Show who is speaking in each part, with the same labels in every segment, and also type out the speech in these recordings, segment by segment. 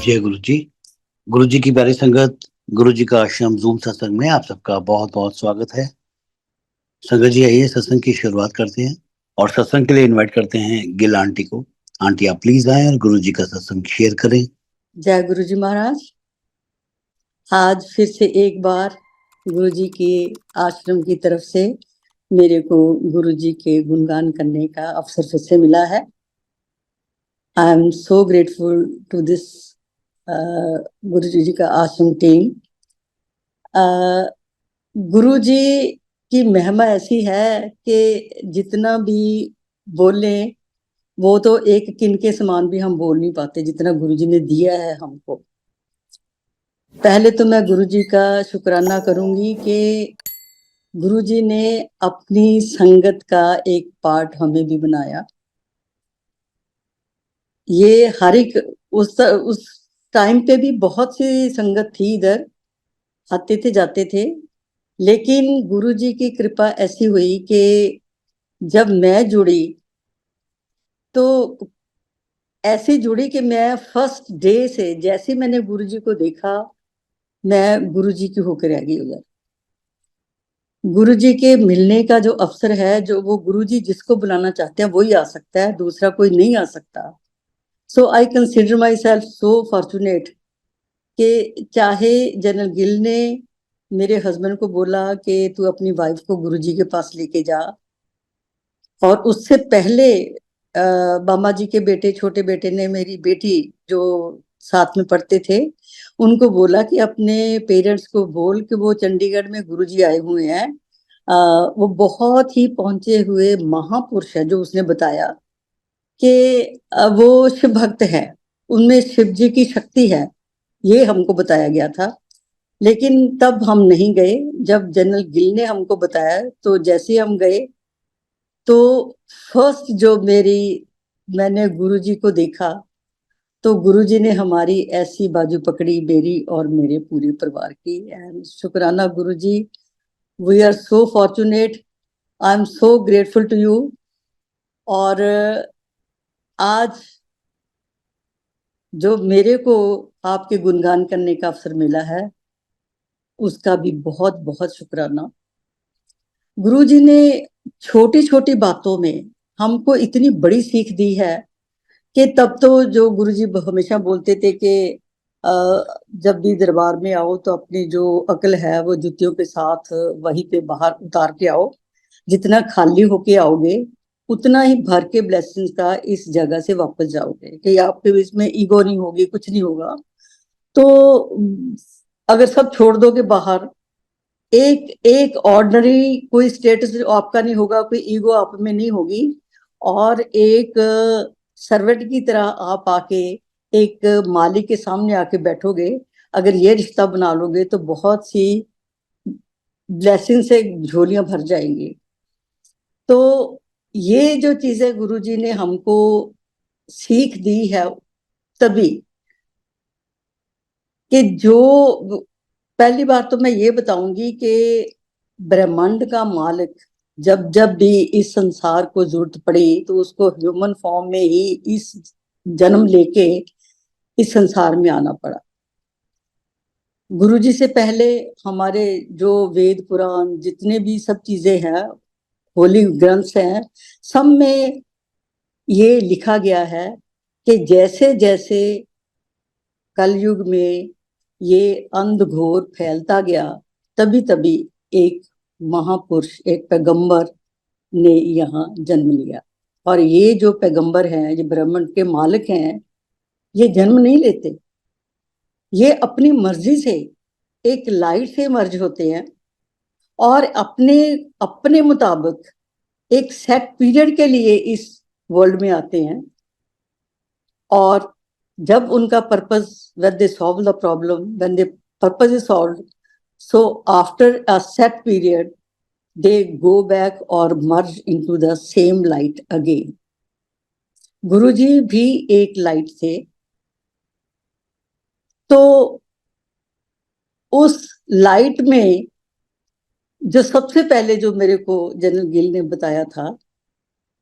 Speaker 1: जय गुरु जी। गुरु जी की प्यारी संगत, गुरु जी का आश्रम जूम सत्संग में आप सबका बहुत बहुत स्वागत है। संगत जी, आइए सत्संग की शुरुआत करते हैं और सत्संग के लिए इनवाइट करते हैं गिल आंटी को। आंटी, आप प्लीज आए और गुरु जी का सत्संग शेयर करें।
Speaker 2: जय गुरु जी महाराज। आज फिर से एक बार गुरु जी के आश्रम की तरफ से मेरे को गुरु जी के गुणगान करने का अवसर फिर से मिला है। I am so grateful to this guru ji का आश्रम टीम। गुरु जी की महिमा ऐसी है कि जितना भी बोले वो तो एक किन के समान भी हम बोल नहीं पाते, जितना गुरु जी ने दिया है हमको। पहले तो मैं गुरु जी का शुक्राना करूंगी कि गुरु जी ने अपनी संगत का एक पार्ट हमें भी बनाया। ये हर एक उस टाइम पे भी बहुत सी संगत थी, इधर आते थे जाते थे, लेकिन गुरु जी की कृपा ऐसी हुई कि जब मैं जुड़ी तो ऐसी जुड़ी कि मैं फर्स्ट डे से जैसे मैंने गुरु जी को देखा, मैं गुरु जी की होकर रह गई उधर। गुरु जी के मिलने का जो अवसर है, जो वो गुरु जी जिसको बुलाना चाहते हैं वही आ सकता है, दूसरा कोई नहीं आ सकता। So I consider my self so fortunate कि चाहे जनरल गिल ने मेरे हस्बैंड को बोला कि तू अपनी वाइफ को गुरु जी के पास लेके जा, और उससे पहले मामा जी के बेटे, छोटे बेटे ने मेरी बेटी जो साथ में पढ़ते थे उनको बोला कि अपने पेरेंट्स को बोल कि वो चंडीगढ़ में गुरुजी आए हुए हैं। वो बहुत ही पहुंचे हुए महापुरुष है, जो उसने बताया कि वो शिव भक्त है, उनमें शिव जी की शक्ति है, ये हमको बताया गया था। लेकिन तब हम नहीं गए। जब जनरल गिल ने हमको बताया तो जैसे हम गए तो फर्स्ट जो मैंने गुरुजी को देखा तो गुरुजी ने हमारी ऐसी बाजू पकड़ी, मेरी और मेरे पूरे परिवार की। एंड शुक्राना Guruji, we are so fortunate, I am so grateful to you. और आज जो मेरे को आपके गुणगान करने का अवसर मिला है उसका भी बहुत बहुत शुक्राना। गुरुजी ने छोटी छोटी बातों में हमको इतनी बड़ी सीख दी है कि तब तो जो गुरुजी हमेशा बोलते थे कि जब भी दरबार में आओ तो अपनी जो अकल है वो जूतियों के साथ वहीं पे बाहर उतार के आओ, जितना खाली होके आओगे उतना ही भर के ब्लेसिंग्स का इस जगह से वापस जाओगे, कि आपके इसमें ईगो नहीं होगी, कुछ नहीं होगा। तो अगर सब छोड़ दोगे बाहर, एक एक ऑर्डिनरी कोई स्टेटस आपका नहीं होगा, कोई ईगो आप में नहीं होगी, और एक सर्वेंट की तरह आप आके एक मालिक के सामने आके बैठोगे, अगर ये रिश्ता बना लोगे तो बहुत सी ब्लेसिंग से झोलियां भर जाएंगी। तो ये जो चीजें गुरुजी ने हमको सीख दी है तभी, कि जो पहली बात तो मैं ये बताऊंगी कि ब्रह्मांड का मालिक जब जब भी इस संसार को जरूरत पड़ी तो उसको ह्यूमन फॉर्म में ही इस जन्म लेके इस संसार में आना पड़ा। गुरुजी से पहले हमारे जो वेद पुराण जितने भी सब चीजें हैं, होली ग्रंथ हैं, सब में ये लिखा गया है कि जैसे जैसे कलयुग में ये अंधघोर फैलता गया, तभी तभी एक महापुरुष, एक पैगंबर ने यहाँ जन्म लिया। और ये जो पैगंबर हैं, ये ब्रह्मांड के मालिक हैं, ये जन्म नहीं लेते, ये अपनी मर्जी से एक लाइट से मर्ज होते हैं और अपने अपने मुताबिक एक सेट पीरियड के लिए इस वर्ल्ड में आते हैं। और जब उनका purpose, when they solve the problem, when the purpose is solved, so after a set period they go back or merge into the same light again. गुरुजी भी एक लाइट थे, तो उस लाइट में जो सबसे पहले जो मेरे को जनरल गिल ने बताया था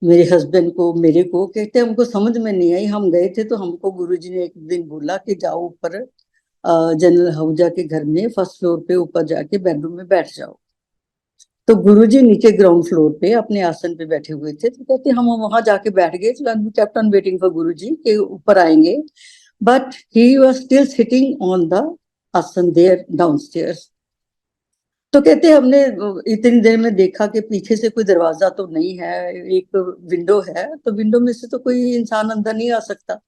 Speaker 2: मेरे हस्बैंड को, मेरे को, कहते हमको समझ में नहीं आई। हम गए थे तो हमको गुरुजी ने एक दिन बोला कि जाओ ऊपर जनरल आहूजा के घर में फर्स्ट फ्लोर पे ऊपर जाके बेडरूम में बैठ जाओ। तो गुरुजी नीचे ग्राउंड फ्लोर पे अपने आसन पे बैठे हुए थे। तो कहते हम वहां जाके बैठ गए। We kept on waiting for Guruji के ऊपर आएंगे, but he was still sitting on the asan there downstairs. तो कहते हमने इतनी देर में देखा कि पीछे से कोई दरवाजा तो नहीं है, एक विंडो है, तो विंडो में से तो कोई इंसान अंदर नहीं आ सकता।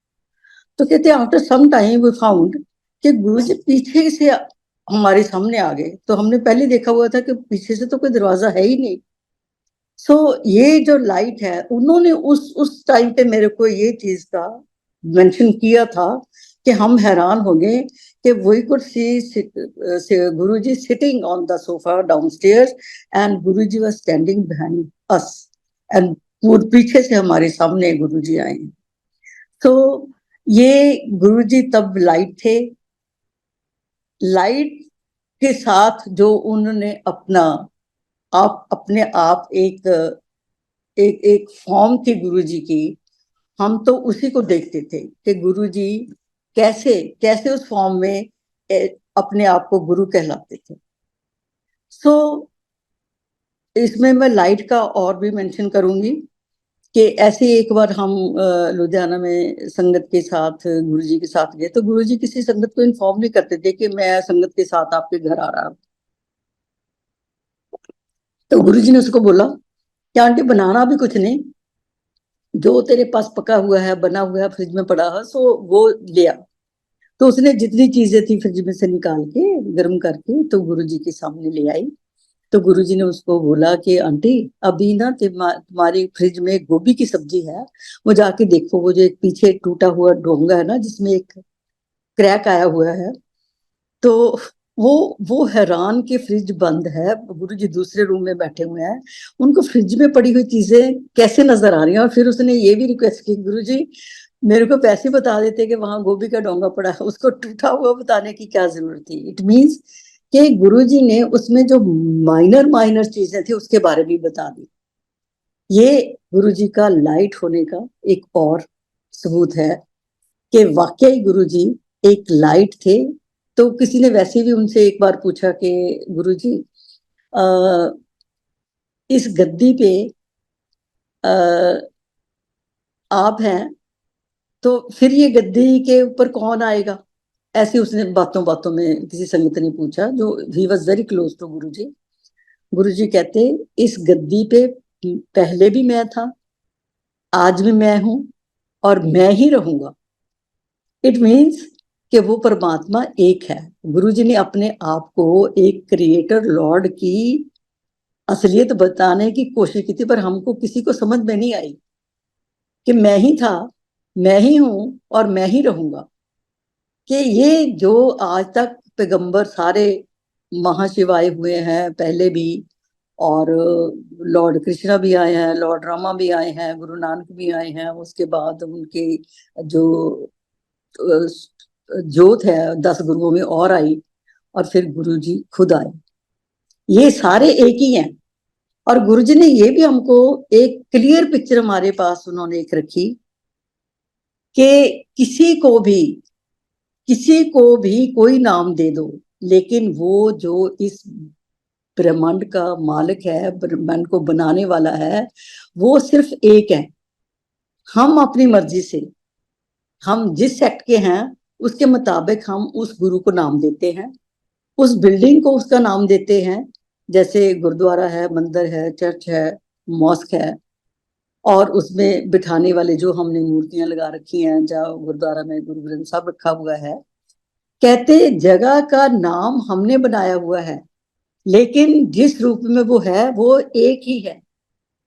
Speaker 2: तो कहते after some time we found कि गुरुजी पीछे से हमारे सामने आ गए। तो हमने पहले देखा हुआ था कि पीछे से तो कोई दरवाजा है ही नहीं। सो ये जो लाइट है, उन्होंने उस टाइम पे मेरे को ये चीज का मेंशन किया था कि हम हैरान हो गए कि we could see Guruji sitting on the sofa downstairs and Guruji was standing behind us and पीछे से हमारे सामने गुरुजी आए। तो ये गुरुजी तब लाइट थे। लाइट के साथ जो उन्होंने अपना आप अपने आप एक एक एक फॉर्म थी गुरुजी की, हम तो उसी को देखते थे कि गुरुजी कैसे कैसे उस फॉर्म में अपने आप को गुरु कहलाते थे। सो इसमें मैं लाइट का और भी मेंशन करूंगी कि ऐसे एक बार हम लुधियाना में संगत के साथ गुरुजी के साथ गए। तो गुरुजी किसी संगत को इन्फॉर्म नहीं करते थे कि मैं संगत के साथ आपके घर आ रहा हूँ। तो गुरुजी ने उसको बोला कि आंटी बनाना भी कुछ नहीं, जो तेरे पास पका हुआ है बना हुआ है फ्रिज में पड़ा है सो वो ले आ। तो उसने जितनी चीजें थी फ्रिज में से निकाल के गर्म करके तो गुरुजी के सामने ले आई। तो गुरुजी ने उसको बोला कि आंटी अभी ना तुम्हारी फ्रिज में गोभी की सब्जी है, वो जाके देखो, वो जो एक पीछे टूटा हुआ डोंगा है ना जिसमें एक क्रैक आया हुआ है। तो वो हैरान कि फ्रिज बंद है, गुरुजी दूसरे रूम में बैठे हुए हैं, उनको फ्रिज में पड़ी हुई चीजें कैसे नजर आ रही हैं। और फिर उसने ये भी रिक्वेस्ट की, गुरुजी मेरे को पैसे बता देते कि वहां गोभी का डोंगा पड़ा है, उसको टूटा हुआ बताने की क्या जरूरत थी। इट मीन्स कि गुरुजी ने उसमें जो माइनर माइनर चीजें थी उसके बारे में बता दी। ये गुरुजी का लाइट होने का एक और सबूत है कि वाकई गुरुजी एक लाइट थे। तो किसी ने वैसे भी उनसे एक बार पूछा कि गुरुजी इस गद्दी पे आप हैं तो फिर ये गद्दी के ऊपर कौन आएगा, ऐसे उसने बातों बातों में किसी संगत ने पूछा जो he was very close to Guruji. Guruji कहते इस गद्दी पे पहले भी मैं था, आज भी मैं हूं और मैं ही रहूंगा। इट मीन्स कि वो परमात्मा एक है। गुरुजी ने अपने आप को एक क्रिएटर लॉर्ड की असलियत बताने की कोशिश की थी, पर हमको किसी को समझ में नहीं आई कि मैं ही था, मैं ही हूं और मैं ही रहूंगा। कि ये जो आज तक पैगंबर सारे महाशिवाय हुए हैं पहले भी, और लॉर्ड कृष्णा भी आए हैं, लॉर्ड रामा भी आए हैं, गुरु नानक भी आए हैं, उसके बाद उनके जो जोत है 10 गुरुओं में और आई, और फिर गुरु जी खुद आए। ये सारे एक ही हैं। और गुरु जी ने ये भी हमको एक क्लियर पिक्चर हमारे पास उन्होंने एक रखी कि किसी को भी कोई नाम दे दो, लेकिन वो जो इस ब्रह्मांड का मालिक है, ब्रह्मांड को बनाने वाला है, वो सिर्फ एक है। हम अपनी मर्जी से, हम जिस सेक्ट के हैं उसके मुताबिक हम उस गुरु को नाम देते हैं, उस बिल्डिंग को उसका नाम देते हैं। जैसे गुरुद्वारा है, मंदिर है, चर्च है, मॉस्क है, और उसमें बिठाने वाले जो हमने मूर्तियां लगा रखी हैं, जहाँ गुरुद्वारा में गुरु ग्रंथ साहब रखा हुआ है, कहते जगह का नाम हमने बनाया हुआ है, लेकिन जिस रूप में वो है वो एक ही है।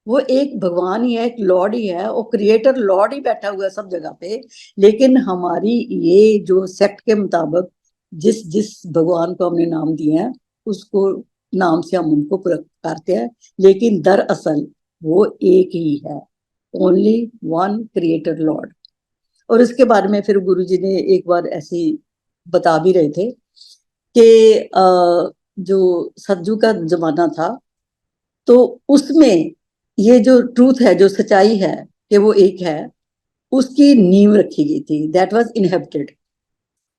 Speaker 2: वो एक भगवान ही है, एक लॉर्ड ही है, वो क्रिएटर लॉर्ड ही बैठा हुआ है सब जगह पे। लेकिन हमारी ये जो सेक्ट के मुताबिक जिस जिस भगवान को हमने नाम दिए हैं उसको नाम से हम उनको पुकारते हैं, लेकिन दरअसल वो एक ही है, ओनली वन क्रिएटर लॉर्ड। और इसके बारे में फिर गुरुजी ने एक बार ऐसे बता भी रहे थे कि जो सतयुग का जमाना था तो उसमें ये जो ट्रूथ है, जो सच्चाई है कि वो एक है, उसकी नींव रखी गई थी, दैट वाज इनहेबिटेड।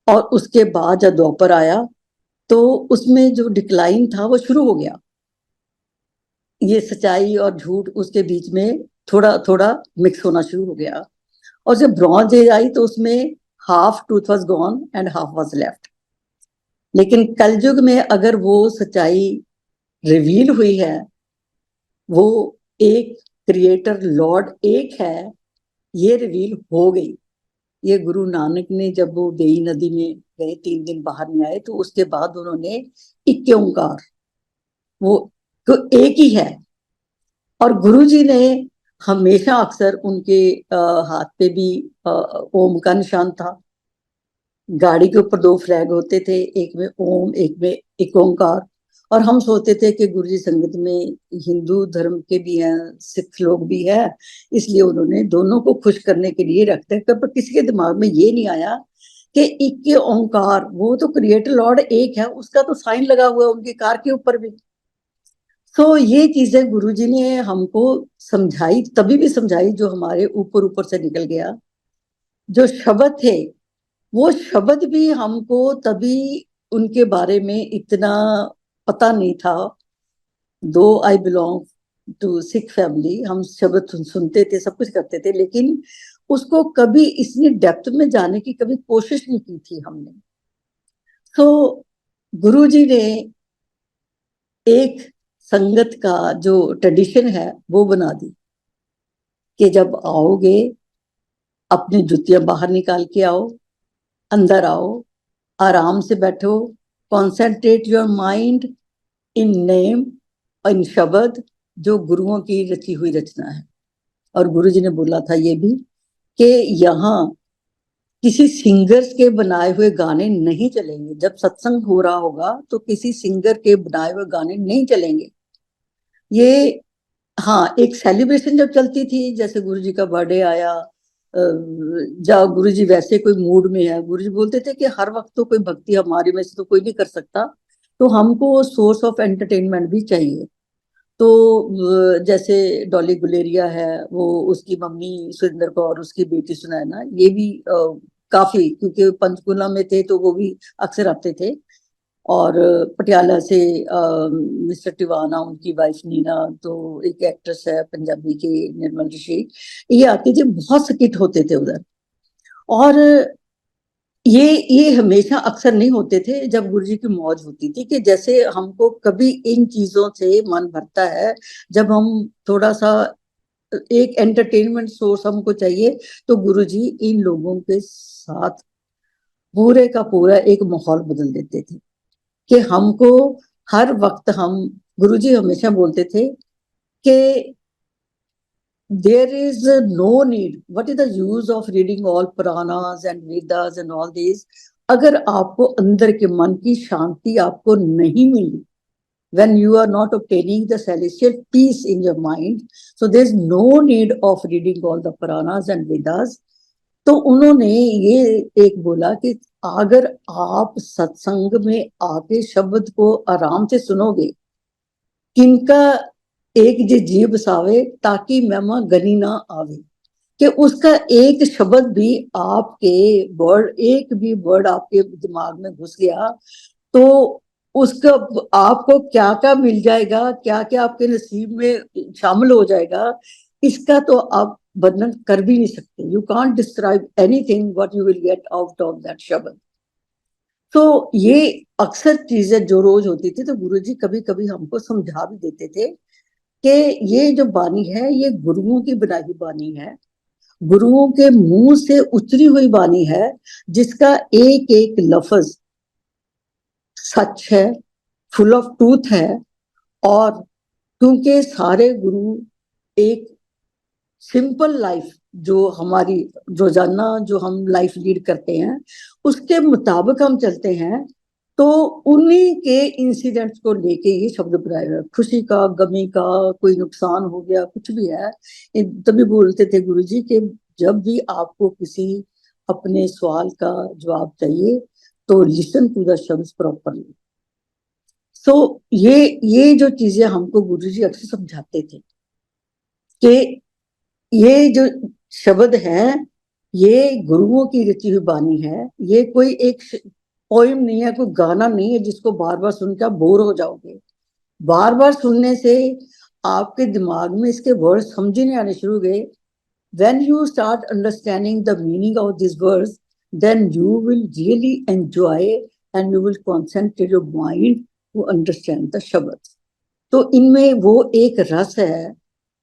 Speaker 2: और उसके बाद जब द्वापर आया तो उसमें जो डिक्लाइन था वो शुरू हो गया। ये सच्चाई और झूठ उसके बीच में थोड़ा थोड़ा मिक्स होना शुरू हो गया। और जब ब्रॉन्ज एज आई तो उसमें half truth was gone and half was left. लेकिन कलयुग में अगर वो सच्चाई रिवील हुई है, वो एक क्रिएटर लॉर्ड एक है, ये रिवील हो गई। ये गुरु नानक ने जब वो बेई नदी में गए, 3 दिन बाहर नहीं आए, तो उसके बाद उन्होंने इक्के ओंकार, वो तो एक ही है। और गुरु जी ने हमेशा अक्सर उनके हाथ पे भी ओम का निशान था। गाड़ी के ऊपर 2 फ्लैग होते थे, एक में ओम, एक में एक ओंकार। और हम सोचते थे कि गुरु जी संगत में हिंदू धर्म के भी हैं, सिख लोग भी हैं, इसलिए उन्होंने दोनों को खुश करने के लिए रखते हैं। पर किसी के दिमाग में ये नहीं आया कि इक्के ओंकार, वो तो क्रिएटर लॉर्ड एक है, उसका तो साइन लगा हुआ है उनकी कार के ऊपर भी। तो ये चीजें गुरुजी ने हमको समझाई, तभी भी समझाई जो हमारे ऊपर ऊपर से निकल गया। जो शब्द थे, वो शब्द भी हमको तभी उनके बारे में इतना पता नहीं था। Though I belong to Sikh family, हम शब्द सुनते थे, सब कुछ करते थे, लेकिन उसको कभी इतनी डेप्थ में जाने की कभी कोशिश नहीं की थी हमने। तो गुरुजी ने एक संगत का जो ट्रेडिशन है वो बना दी कि जब आओगे अपनी जुतियां बाहर निकाल के आओ, अंदर आओ, आराम से बैठो, concentrate your mind in name, in shabad जो गुरुओं की रची हुई रचना है। और गुरु जी ने बोला था ये भी कि यहाँ किसी सिंगर्स के बनाए हुए गाने नहीं चलेंगे। जब सत्संग हो रहा होगा तो किसी सिंगर के बनाए हुए गाने नहीं चलेंगे। ये, हाँ, एक सेलिब्रेशन जब चलती थी, जैसे गुरु जी का बर्थडे आया, जा गुरु जी वैसे कोई मूड में है, गुरु जी बोलते थे कि हर वक्त तो कोई भक्ति हमारी में से तो कोई नहीं कर सकता, तो हमको सोर्स ऑफ एंटरटेनमेंट भी चाहिए। तो जैसे डॉली गुलेरिया है, वो उसकी मम्मी सुरेंद्र कौर, उसकी बेटी सुनैना, ये भी काफी, क्योंकि पंचकुला में थे तो वो भी अक्सर आते थे। और पटियाला से मिस्टर टिवाना, उनकी वाइफ नीना, तो एक एक्ट्रेस है पंजाबी की, निर्मल ऋषि, ये आते थे, बहुत स्किट होते थे उधर। और ये हमेशा अक्सर नहीं होते थे जब गुरुजी की मौज होती थी, कि जैसे हमको कभी इन चीजों से मन भरता है, जब हम थोड़ा सा एक एंटरटेनमेंट सोर्स हमको चाहिए, तो गुरुजी इन लोगों के साथ पूरे का पूरा एक माहौल बदल देते थे कि हमको हर वक्त हम, गुरुजी हमेशा बोलते थे कि there is no need, what is the use of reading all Puranas and Vedas and all these, अगर आपको अंदर के मन की शांति आपको नहीं मिली, when you are not obtaining the celestial peace in your mind, so there is no need of reading all the Puranas and Vedas. तो उन्होंने ये एक बोला कि अगर आप सत्संग में आके शब्द को आराम से सुनोगे, किनका एक जे जी बसावे ताकि महिमा गनी ना आवे, कि उसका एक शब्द भी आपके वर्ड, एक भी वर्ड आपके दिमाग में घुस गया तो उसका आपको क्या क्या मिल जाएगा, क्या क्या आपके नसीब में शामिल हो जाएगा, इसका तो आप वर्णन कर भी नहीं सकते। You can't describe anything what you will get out of that शब्द। तो ये अक्सर चीजें जो रोज होती थी, तो गुरुजी कभी कभी हमको समझा भी देते थे कि ये जो बानी है ये गुरुओं की बनाई हुई बानी है, गुरुओं के मुंह से उतरी हुई बानी है, जिसका एक एक लफ्ज सच है, फुल ऑफ ट्रूथ है। और क्योंकि सारे गुरु एक सिंपल लाइफ, जो हमारी रोजाना जो हम लाइफ लीड करते हैं उसके मुताबिक हम चलते हैं, तो उन्हीं के इंसिडेंट्स को लेके ये शब्द बनाए हुए, खुशी का, गमी का, कोई नुकसान हो गया, कुछ भी है, तभी बोलते थे गुरुजी कि जब भी आपको किसी अपने सवाल का जवाब चाहिए तो लिसन टू द शब्द प्रॉपरली। सो ये जो चीजें हमको गुरुजी अक्सर समझाते थे। कि ये जो शब्द है ये गुरुओं की रची हुई बानी है, ये कोई एक पोइम नहीं है, कोई गाना नहीं है जिसको बार बार सुन के आप बोर हो जाओगे। बार बार सुनने से आपके दिमाग में इसके वर्ड समझ नहीं आने शुरू हो गए। when you start understanding the meaning of these words, then you will really enjoy and you will concentrate your mind to understand the शब्द। तो इनमें वो एक रस है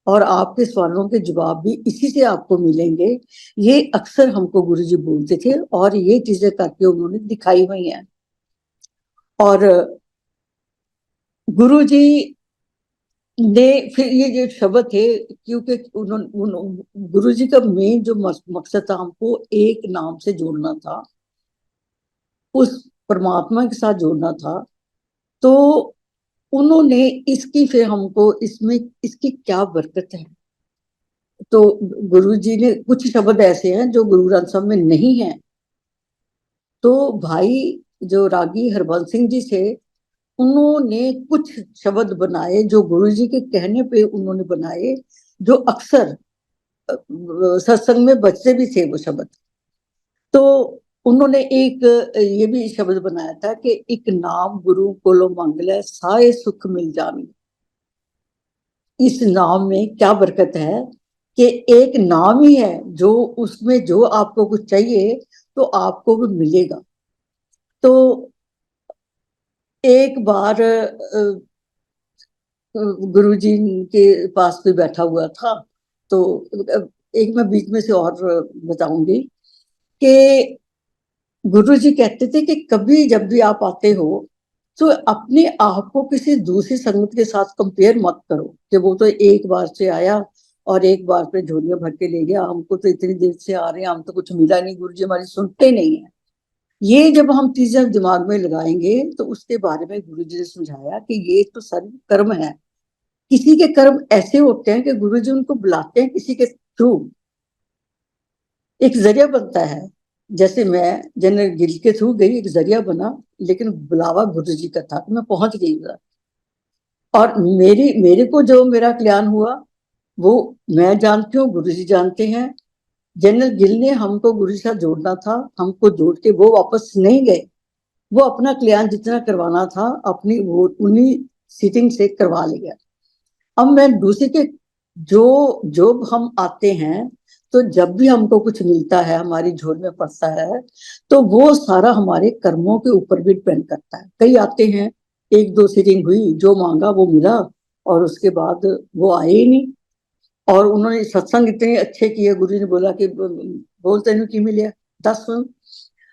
Speaker 2: और आपके सवालों के जवाब भी इसी से आपको मिलेंगे। ये अक्सर हमको गुरुजी बोलते थे और ये चीजें करके उन्होंने दिखाई हुई हैं। और गुरुजी ने फिर ये जो शब्द थे, क्योंकि गुरुजी का मेन जो मकसद था हमको एक नाम से जोड़ना था, उस परमात्मा के साथ जोड़ना था। तो उन्होंने इसकी फिर हमको इसमें इसकी क्या बरकत है, तो गुरुजी ने कुछ शब्द ऐसे हैं जो गुरु ग्रंथ साहब में नहीं है। तो भाई जो रागी हरबंस सिंह जी थे, उन्होंने कुछ शब्द बनाए जो गुरुजी के कहने पे उन्होंने बनाए, जो अक्सर सत्संग में बचते भी थे वो शब्द। तो उन्होंने एक ये भी शब्द बनाया था कि एक नाम गुरु कोलो मंगल साए सुख मिल जावे। इस नाम में क्या बरकत है कि एक नाम ही है जो उसमें जो आपको कुछ चाहिए तो आपको भी मिलेगा। तो एक बार गुरुजी के पास कोई बैठा हुआ था, तो एक मैं बीच में से और बताऊंगी कि गुरुजी कहते थे कि कभी जब भी आप आते हो तो अपने आप को किसी दूसरी संगत के साथ कंपेयर मत करो कि वो तो एक बार से आया और एक बार पे झोलियां भर के ले गया, हमको तो इतनी देर से आ रहे हैं, हम तो कुछ मिला नहीं, गुरुजी हमारी सुनते नहीं है। ये जब हम चीजें दिमाग में लगाएंगे तो उसके बारे में गुरुजी ने समझाया कि ये तो सर्व कर्म है। किसी के कर्म ऐसे होते हैं कि गुरुजी उनको बुलाते हैं किसी के थ्रू, एक जरिया बनता है। जैसे मैं जनरल गिल के थ्रू गई, एक जरिया बना, लेकिन बुलावा गुरुजी का था, मैं पहुंच गई उधर। और मेरे को जो मेरा कल्याण हुआ वो मैं जानती हूँ, गुरुजी जानते हैं। जनरल गिल ने हमको गुरु से जोड़ना था, हमको जोड़ के वो वापस नहीं गए। वो अपना कल्याण जितना करवाना था अपनी वो उन्हीं सीटिंग से करवा लिया। अब मैं दूसरे के जो हम आते हैं, तो जब भी हमको कुछ मिलता है हमारी झोल में पड़ता है, तो वो सारा हमारे कर्मों के ऊपर भी डिपेंड करता है। कई आते हैं, एक दो सीटिंग हुई, जो मांगा वो मिला और उसके बाद वो आए ही नहीं। और उन्होंने सत्संग इतने अच्छे किए, गुरु ने बोला कि बोलते नहीं कि मिले 10।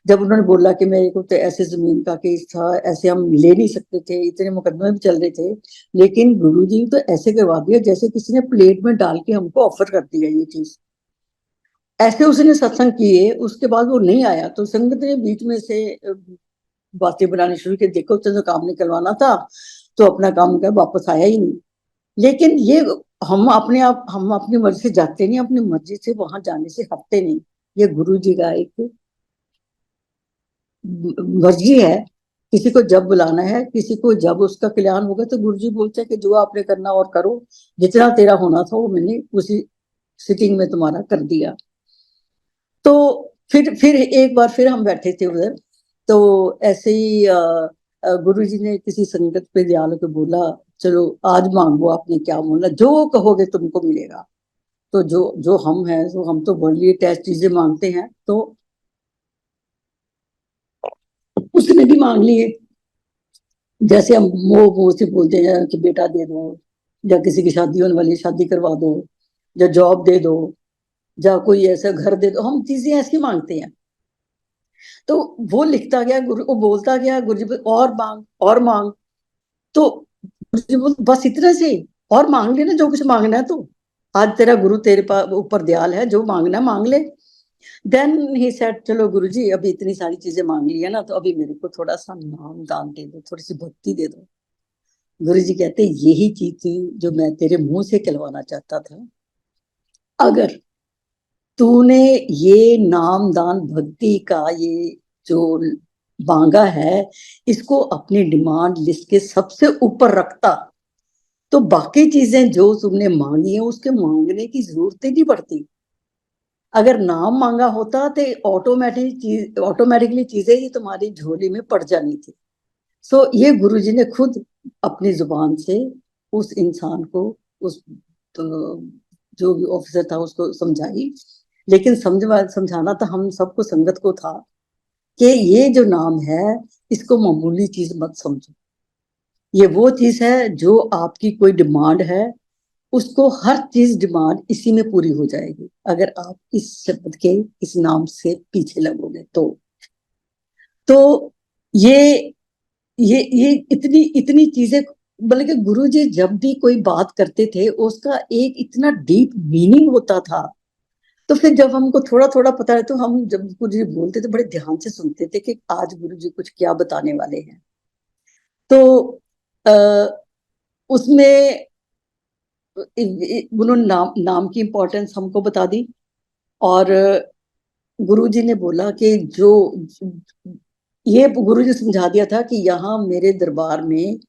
Speaker 2: जब उन्होंने बोला कि मेरे को तो ऐसे जमीन का केस था, ऐसे हम ले नहीं सकते थे, इतने मुकदमे भी चल रहे थे, लेकिन गुरुजी ने तो ऐसे करवा दिया जैसे किसी ने प्लेट में डाल के हमको ऑफर कर दिया ये चीज। ऐसे उसने सत्संग किए, उसके बाद वो नहीं आया तो संगत ने बीच में से बातें बनानी शुरू की, देखो तो काम निकलवाना था तो अपना काम कर वापस आया ही नहीं। लेकिन ये हम अपनी मर्जी से जाते नहीं, अपनी मर्जी से वहां जाने से हटते नहीं। ये गुरु जी का एक मर्जी है, किसी को जब बुलाना है, किसी को जब उसका कल्याण होगा, तो गुरु जी बोलते हैं कि जो आपने करना और करो, जितना तेरा होना था वो मैंने उसी सिटिंग में तुम्हारा कर दिया। तो फिर एक बार फिर हम बैठे थे उधर, तो ऐसे ही गुरु जी ने किसी संगत पे ध्यान के बोला, चलो आज मांगो, आपने क्या बोला, जो कहोगे तुमको मिलेगा। तो जो जो हम हैं, तो हम तो वर्ल्डली टेस्ट चीजें मांगते हैं, तो उसने भी मांग लिए। जैसे हम मोह से बोलते हैं कि बेटा दे दो, या किसी की शादी होने वाली शादी करवा दो, या जॉब दे दो, या कोई ऐसा घर दे दो, हम चीजें ऐसी मांगते हैं। तो वो लिखता गया, गुरु वो बोलता गया, गुरु जी और मांग और मांग। तो गुरु जी बोल बस इतना से और मांग लेना, जो कुछ मांगना है तो आज तेरा गुरु तेरे पास ऊपर दयाल है, जो मांगना है मांग ले। देन ही सेड, चलो गुरुजी अभी इतनी सारी चीजें मांग ली है ना, तो अभी मेरे को थोड़ा सा नाम दान दे दो, थोड़ी सी भक्ति दे दो। गुरुजी कहते यही चीज थी जो मैं तेरे मुंह से कहलवाना चाहता था। अगर तूने ये नाम दान भक्ति का ये जो मांगा है, इसको अपनी डिमांड लिस्ट के सबसे ऊपर रखता, तो बाकी चीजें जो तुमने मांगी है उसके मांगने की जरूरत ही नहीं पड़ती। अगर नाम मांगा होता तो ऑटोमेटिकली चीजें ही तुम्हारी झोली में पड़ जानी थी। सो ये गुरुजी ने खुद अपनी जुबान से उस इंसान को, उस जो भी ऑफिसर था उसको समझाई। लेकिन समझाना तो हम सबको, संगत को था कि ये जो नाम है इसको मामूली चीज मत समझो। ये वो चीज है जो आपकी कोई डिमांड है, उसको हर चीज डिमांड इसी में पूरी हो जाएगी अगर आप इस शब्द के, इस नाम से पीछे लगोगे तो ये इतनी इतनी चीजें, बल्कि गुरुजी जब भी कोई बात करते थे उसका एक इतना डीप मीनिंग होता था। तो फिर जब हमको थोड़ा थोड़ा पता है तो हम जब गुरुजी बोलते थे बड़े ध्यान से सुनते थे कि आज गुरुजी कुछ क्या बताने वाले हैं। तो आ, उसमें उन्होंने नाम की इंपॉर्टेंस हमको बता दी। और गुरुजी ने बोला कि जो ये गुरुजी समझा दिया था कि यहाँ मेरे दरबार में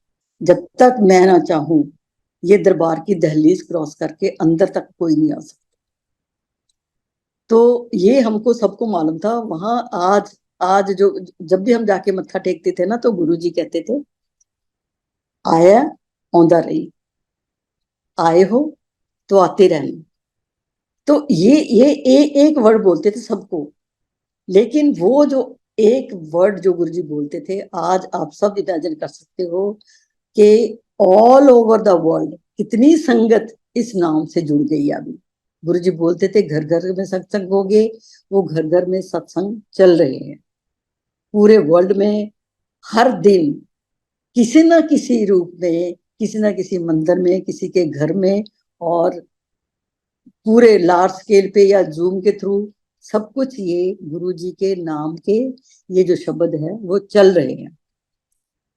Speaker 2: जब तक मैं ना चाहूं ये दरबार की दहलीज क्रॉस करके अंदर तक कोई नहीं आ सकता। तो ये हमको सबको मालूम था वहां। आज आज जो जब भी हम जाके मत्था टेकते थे ना तो गुरुजी कहते थे, आया औंदा रही, आए हो तो आते रहना। तो एक वर्ड बोलते थे सबको। लेकिन वो जो एक वर्ड जो गुरुजी बोलते थे, आज आप सब इमेजिन कर सकते हो कि ऑल ओवर द वर्ल्ड कितनी संगत इस नाम से जुड़ गई। अभी गुरुजी बोलते थे घर घर में सत्संग हो गए, वो घर घर में सत्संग चल रहे हैं पूरे वर्ल्ड में। हर दिन किसी ना किसी रूप में, किसी ना किसी मंदिर में, किसी के घर में, और पूरे लार्ज स्केल पे या जूम के थ्रू सब कुछ ये गुरुजी के नाम के ये जो शब्द है वो चल रहे हैं।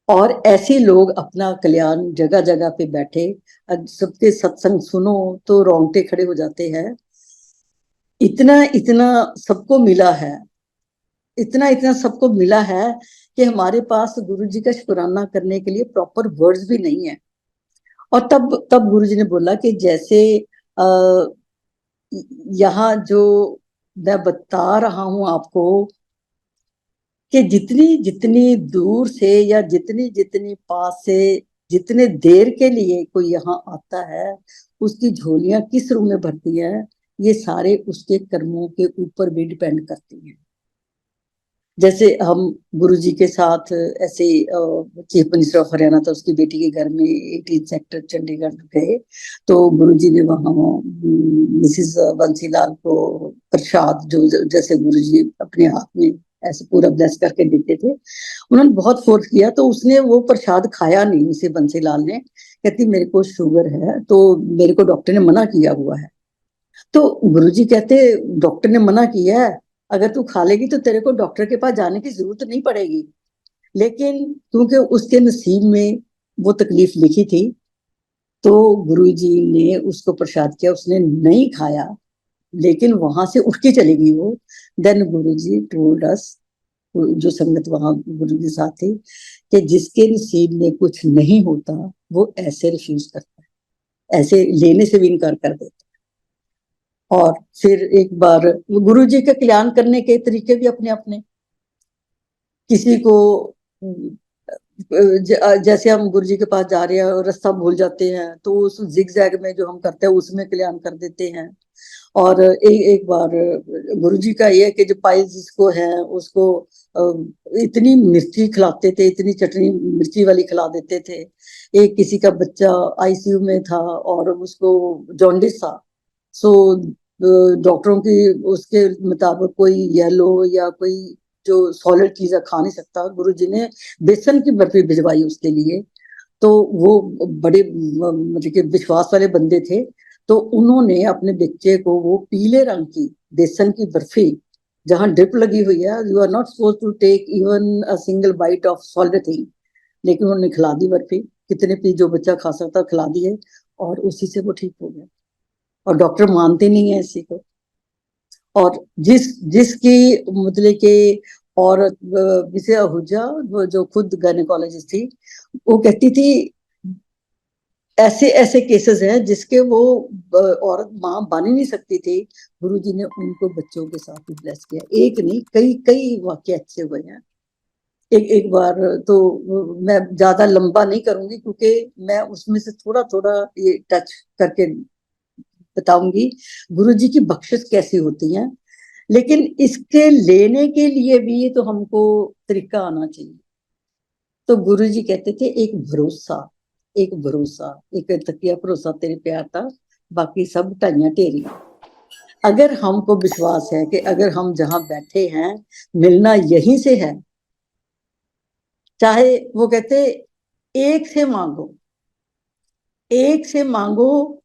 Speaker 2: और ऐसे लोग अपना कल्याण जगह जगह पे बैठे, सबके सत्संग सुनो तो रोंगटे खड़े हो जाते हैं। इतना इतना सबको मिला है, इतना इतना सबको मिला है कि हमारे पास गुरुजी का शुक्राना करने के लिए प्रॉपर वर्ड्स भी नहीं है। और तब तब गुरुजी ने बोला कि जैसे यहाँ जो मैं बता रहा हूं आपको कि जितनी जितनी दूर से या जितनी जितनी पास से जितने देर के लिए कोई यहाँ आता है उसकी झोलियां किस रूप में भरती है, ये सारे उसके कर्मों के ऊपर भी डिपेंड करती हैं। जैसे हम गुरुजी के साथ ऐसे चीफ मिनिस्टर ऑफ हरियाणा था, उसकी बेटी के घर में 18 सेक्टर चंडीगढ़ गए तो गुरुजी ने वहां मिसिस बंसीलाल को प्रसाद, जो जैसे गुरुजी अपने हाथ में ऐसे पूरा ब्लेस करके देते थे, उन्होंने बहुत फोर्स किया तो उसने वो प्रसाद खाया नहीं। मिसिस बंसीलाल ने कहती मेरे को शुगर है तो मेरे को डॉक्टर ने मना किया हुआ है। तो गुरुजी कहते डॉक्टर ने मना किया है, अगर तू खा लेगी तो तेरे को डॉक्टर के पास जाने की जरूरत नहीं पड़ेगी। लेकिन क्योंकि उसके नसीब में वो तकलीफ लिखी थी तो गुरुजी ने उसको प्रसाद किया, उसने नहीं खाया लेकिन वहां से उठ के चली गई वो। देन गुरुजी टोल्ड अस, जो संगत वहां गुरु के साथ थी, कि जिसके नसीब में कुछ नहीं होता वो ऐसे रिफ्यूज करता है, ऐसे लेने से भी इनकार कर देता है। और फिर एक बार गुरु जी के कल्याण करने के तरीके भी अपने अपने, किसी को जैसे हम गुरु जी के पास जा रहे हैं और रास्ता भूल जाते हैं तो उस जिग जैग में जो हम करते हैं उसमें कल्याण कर देते हैं। और एक बार गुरु जी का ये है कि जो पाइल जिसको है उसको इतनी मिर्ची खिलाते थे, इतनी चटनी मिर्ची वाली खिला देते थे। एक किसी का बच्चा आईसीयू में था और उसको जॉन्डिस था। सो डॉक्टरों की उसके मुताबिक कोई येलो या कोई जो सॉलिड चीज है खा नहीं सकता, गुरु जी ने बेसन की बर्फी भिजवाई उसके लिए। तो वो बड़े मतलब कि विश्वास वाले बंदे थे, तो उन्होंने अपने बच्चे को वो पीले रंग की बेसन की बर्फी, जहां ड्रिप लगी हुई है, you are not suppose to take even a single bite of solid thing, लेकिन उन्होंने खिला दी बर्फी, कितने पी जो बच्चा खा सकता खिला दी है, और उसी से वो ठीक हो गया। और डॉक्टर मानते नहीं है इसी को। और जिसकी मतलब के औरत जिसे अहुजा, जो खुद गायनेकोलॉजिस्ट थी, वो कहती थी ऐसे ऐसे केसेस हैं जिसके वो औरत माँ बन ही नहीं सकती थी, गुरुजी ने उनको बच्चों के साथ ही ब्लेस किया। एक नहीं, कई कई वाक्य अच्छे हुए हैं। एक बार तो मैं ज्यादा लंबा नहीं करूंगी क्योंकि मैं उसमें से थोड़ा थोड़ा ये टच करके बताऊंगी गुरुजी की बख्शिश कैसी होती है, लेकिन इसके लेने के लिए भी तो हमको तरीका आना चाहिए। तो गुरुजी कहते थे एक भरोसा, एक भरोसा, एक तकिया भरोसा तेरे प्यार था, बाकी सब ढाइयां ढेरियां। अगर हमको विश्वास है कि अगर हम जहां बैठे हैं मिलना यहीं से है, चाहे वो कहते एक से मांगो, एक से मांगो।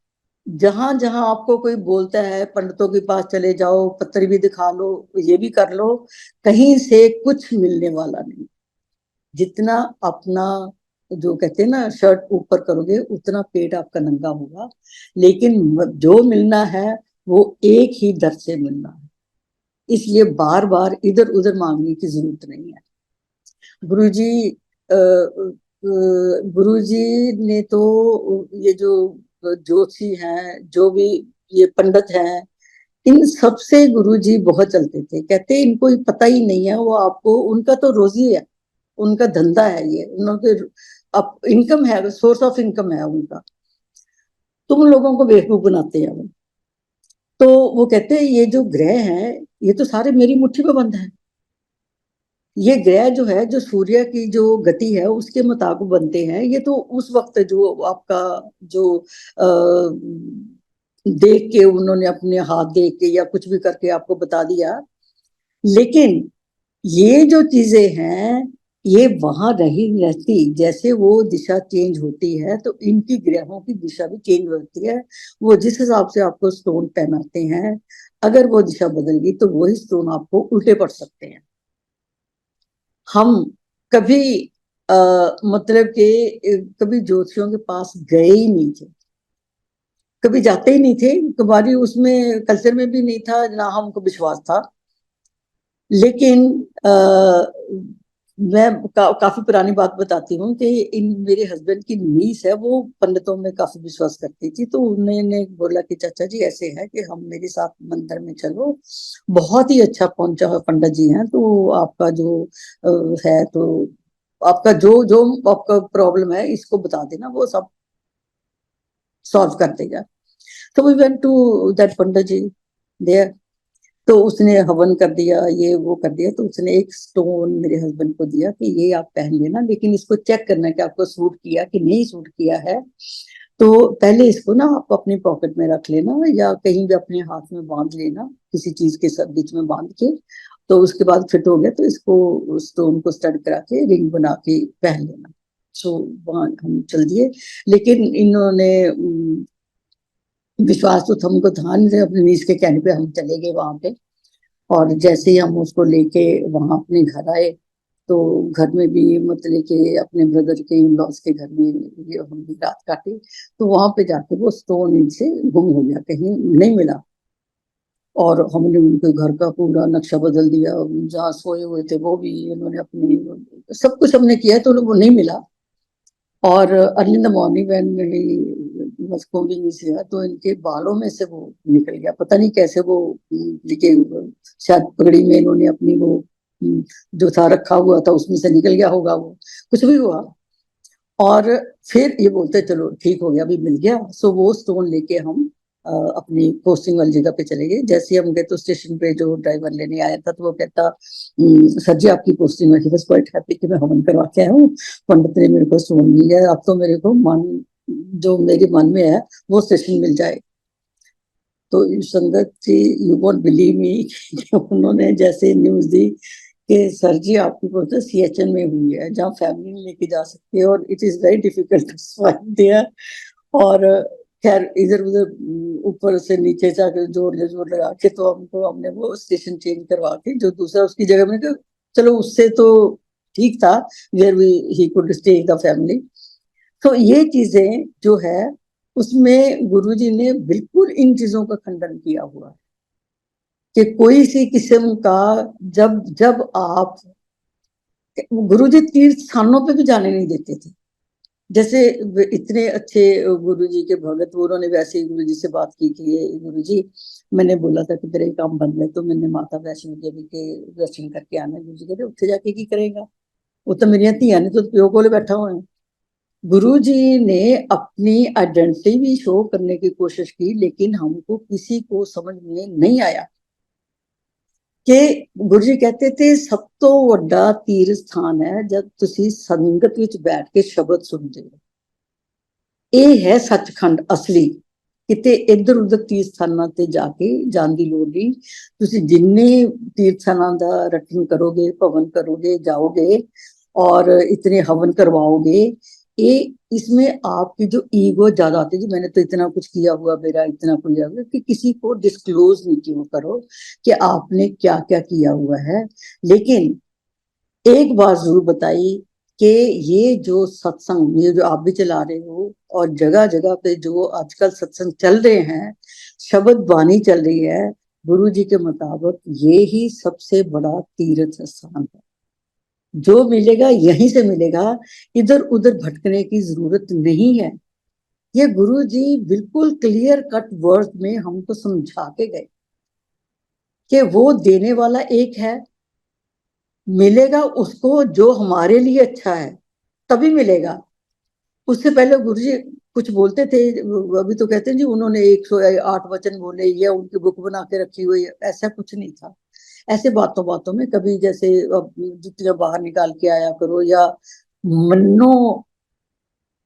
Speaker 2: जहां जहां आपको कोई बोलता है पंडितों के पास चले जाओ, पत्र भी दिखा लो, ये भी कर लो, कहीं से कुछ मिलने वाला नहीं। जितना अपना जो कहते हैं ना शर्ट ऊपर करोगे उतना पेट आपका नंगा होगा, लेकिन जो मिलना है वो एक ही दर से मिलना है। इसलिए बार बार इधर उधर मांगने की जरूरत नहीं है। गुरुजी गुरुजी ने तो ये जो जोशी हैं, जो भी ये पंडित हैं, इन सबसे गुरुजी बहुत चलते थे। कहते इनको पता ही नहीं है, वो आपको, उनका तो रोजी है, उनका धंधा है ये, उनके अब इनकम है, सोर्स ऑफ इनकम है उनका। तुम लोगों को बेवकूफ बनाते हैं वो। तो वो कहते हैं ये जो ग्रह हैं ये तो सारे मेरी मुट्ठी में बंद है। ये ग्रह जो है, जो सूर्य की जो गति है उसके मुताबिक बनते हैं, ये तो उस वक्त जो आपका जो देख के उन्होंने अपने हाथ देख के या कुछ भी करके आपको बता दिया। लेकिन ये जो चीजें हैं ये वहां रही रहती, जैसे वो दिशा चेंज होती है तो इनकी ग्रहों की दिशा भी चेंज होती है। वो जिस हिसाब से आपको स्टोन पहनाते हैं, अगर वो दिशा बदल गई तो वही स्टोन आपको उल्टे पड़ सकते हैं। हम कभी मतलब कि कभी ज्योतिषियों के पास गए ही नहीं थे, कभी जाते ही नहीं थे, हमारी उसमें कल्चर में भी नहीं था, ना हमको विश्वास था। लेकिन मैं काफी पुरानी बात बताती हूँ कि इन मेरे हस्बैंड की नीस है, वो पंडितों में काफी विश्वास करती थी। तो उन्होंने बोला कि चाचा जी ऐसे है कि हम मेरे साथ मंदिर में चलो, बहुत ही अच्छा पहुंचा हुआ पंडित जी हैं, तो आपका जो है तो आपका जो जो आपका प्रॉब्लम है इसको बता देना, वो सब सॉल्व कर देगा। तो we went to that pandit ji there. तो उसने हवन कर दिया, ये वो कर दिया, तो उसने एक स्टोन मेरे हस्बैंड को दिया कि ये आप पहन लेना, लेकिन इसको चेक करना कि आपको सूट किया कि नहीं सूट किया है। तो पहले इसको ना आप अपनी पॉकेट में रख लेना या कहीं भी अपने हाथ में बांध लेना, किसी चीज के सब बीच में बांध के। तो उसके बाद फिट हो गया तो इसको स्टोन को स्टड करा के रिंग बना के पहन लेना। सो वहां हम चल दिए, लेकिन इन्होंने विश्वास तो हमको था नहीं, अपने नीस के कहने पे हम चले गए वहां पे। और जैसे ही हम उसको लेके वहां अपने घर आए, तो घर में भी मतलब कि अपने ब्रदर के इन लॉज के घर में ये हम भी रात काटी। तो वहां पे जाके वो स्टोन इनसे गुम हो गया, कहीं नहीं मिला। और हमने उनके घर का पूरा नक्शा बदल दिया, जहाँ सोए हुए थे वो भी इन्होंने अपनी, सब कुछ हमने किया तो वो नहीं मिला। और early in the morning when was combing his hair, तो इनके बालों में से वो निकल गया, पता नहीं कैसे वो लेके शायद पगड़ी में इन्होंने अपनी वो जो था रखा हुआ था उसमें से निकल गया होगा, वो कुछ भी हुआ। और फिर ये बोलते चलो ठीक हो गया, अभी मिल गया। सो वो स्टोन लेके हम अपनी पोस्टिंग वाली जगह पे चले गए। जैसे ही हम गए तो स्टेशन पे जो ड्राइवर लेने आया था तो वो कहता सर जी आपकी पोस्टिंग में, बस क्वाइट हैप्पी कि मैं हवन करवा के आया हूँ, पंडित ने मेरे को स्टोन दिया, अब तो मेरे को मन जो मेरे मन में है वो स्टेशन मिल जाए। तो संगत जी, यू वोंट बिलीव मी, उन्होंने जैसे न्यूज दी कि सर जी आपकी पोस्ट सीएचएन में हुई है जहाँ फैमिली लेके जा सकते हैं और it is very difficult to find there. और खैर इधर उधर ऊपर से नीचे जाकर जोर लगा के तो हमको, हमने वो स्टेशन चेंज करवा के जो दूसरा उसकी जगह में, चलो उससे तो ठीक था, वेयर वी ही कुड स्टे द फैमिली। तो ये चीजें जो है उसमें गुरुजी ने बिल्कुल इन चीजों का खंडन किया हुआ है कि कोई सी किस्म का, जब जब आप, गुरुजी तीर्थ स्थानों पे भी जाने नहीं देते थे। जैसे इतने अच्छे गुरु जी के भगत, उन्होंने वैसे ही गुरु जी से बात की कि ये गुरु जी, मैंने बोला था कि तेरे काम बंद है, तो मैंने माता वैष्णो देवी के दर्शन करके आना। गुरु जी कहते उत्थे जाके की करेगा, वो तो मेरिया धियां ने, तो प्यो कोले बैठा हुआ है। गुरु जी ने अपनी आइडेंटिटी भी शो करने की कोशिश की, लेकिन हमको किसी को समझ में नहीं आया कि गुरु जी कहते थे सब तो वड्डा तीर्थ स्थान है जब तुसी संगत विच बैठ के शब्द सुनते हो। ਇਹ ਹੈ ਸੱਚਖੰਡ ਅਸਲੀ। ਕਿਤੇ ਇੱਧਰ ਉੱਧਰ ਤੀਰਥ ਸਥਾਨਾਂ ਤੇ ਜਾ ਕੇ ਜਾਣ ਦੀ ਲੋੜ ਨਹੀਂ। ਤੁਸੀਂ ਜਿੰਨੇ ਤੀਰਥ ਸਥਾਨਾਂ ਦਾ ਰਟਨ ਕਰੋਗੇ, ਭਵਨ करोगे, जाओगे और इतने हवन करवाओगे, ये इसमें आपकी जो ईगो ज्यादा आती है, जी मैंने तो इतना कुछ किया हुआ, मेरा इतना कुछ किया हुआ, कि किसी को डिस्क्लोज नहीं क्यों करो कि आपने क्या क्या किया हुआ है। लेकिन एक बात जरूर बताई कि ये जो सत्संग, ये जो आप भी चला रहे हो और जगह जगह पे जो आजकल सत्संग चल रहे हैं, शब्द वाणी चल रही है, गुरु जी के मुताबिक ये ही सबसे बड़ा तीर्थ स्थान है। जो मिलेगा यहीं से मिलेगा, इधर उधर भटकने की जरूरत नहीं है। ये गुरु जी बिल्कुल क्लियर कट वर्ड में हमको समझा के गए कि वो देने वाला एक है, मिलेगा उसको जो हमारे लिए अच्छा है तभी मिलेगा। उससे पहले गुरु जी कुछ बोलते थे, अभी तो कहते हैं जी उन्होंने 108 वचन बोले या उनकी बुक बना के रखी हुई, ऐसा कुछ नहीं था। ऐसे बातों बातों में कभी जैसे जुतियां बाहर निकाल के आया करो, या मन्नो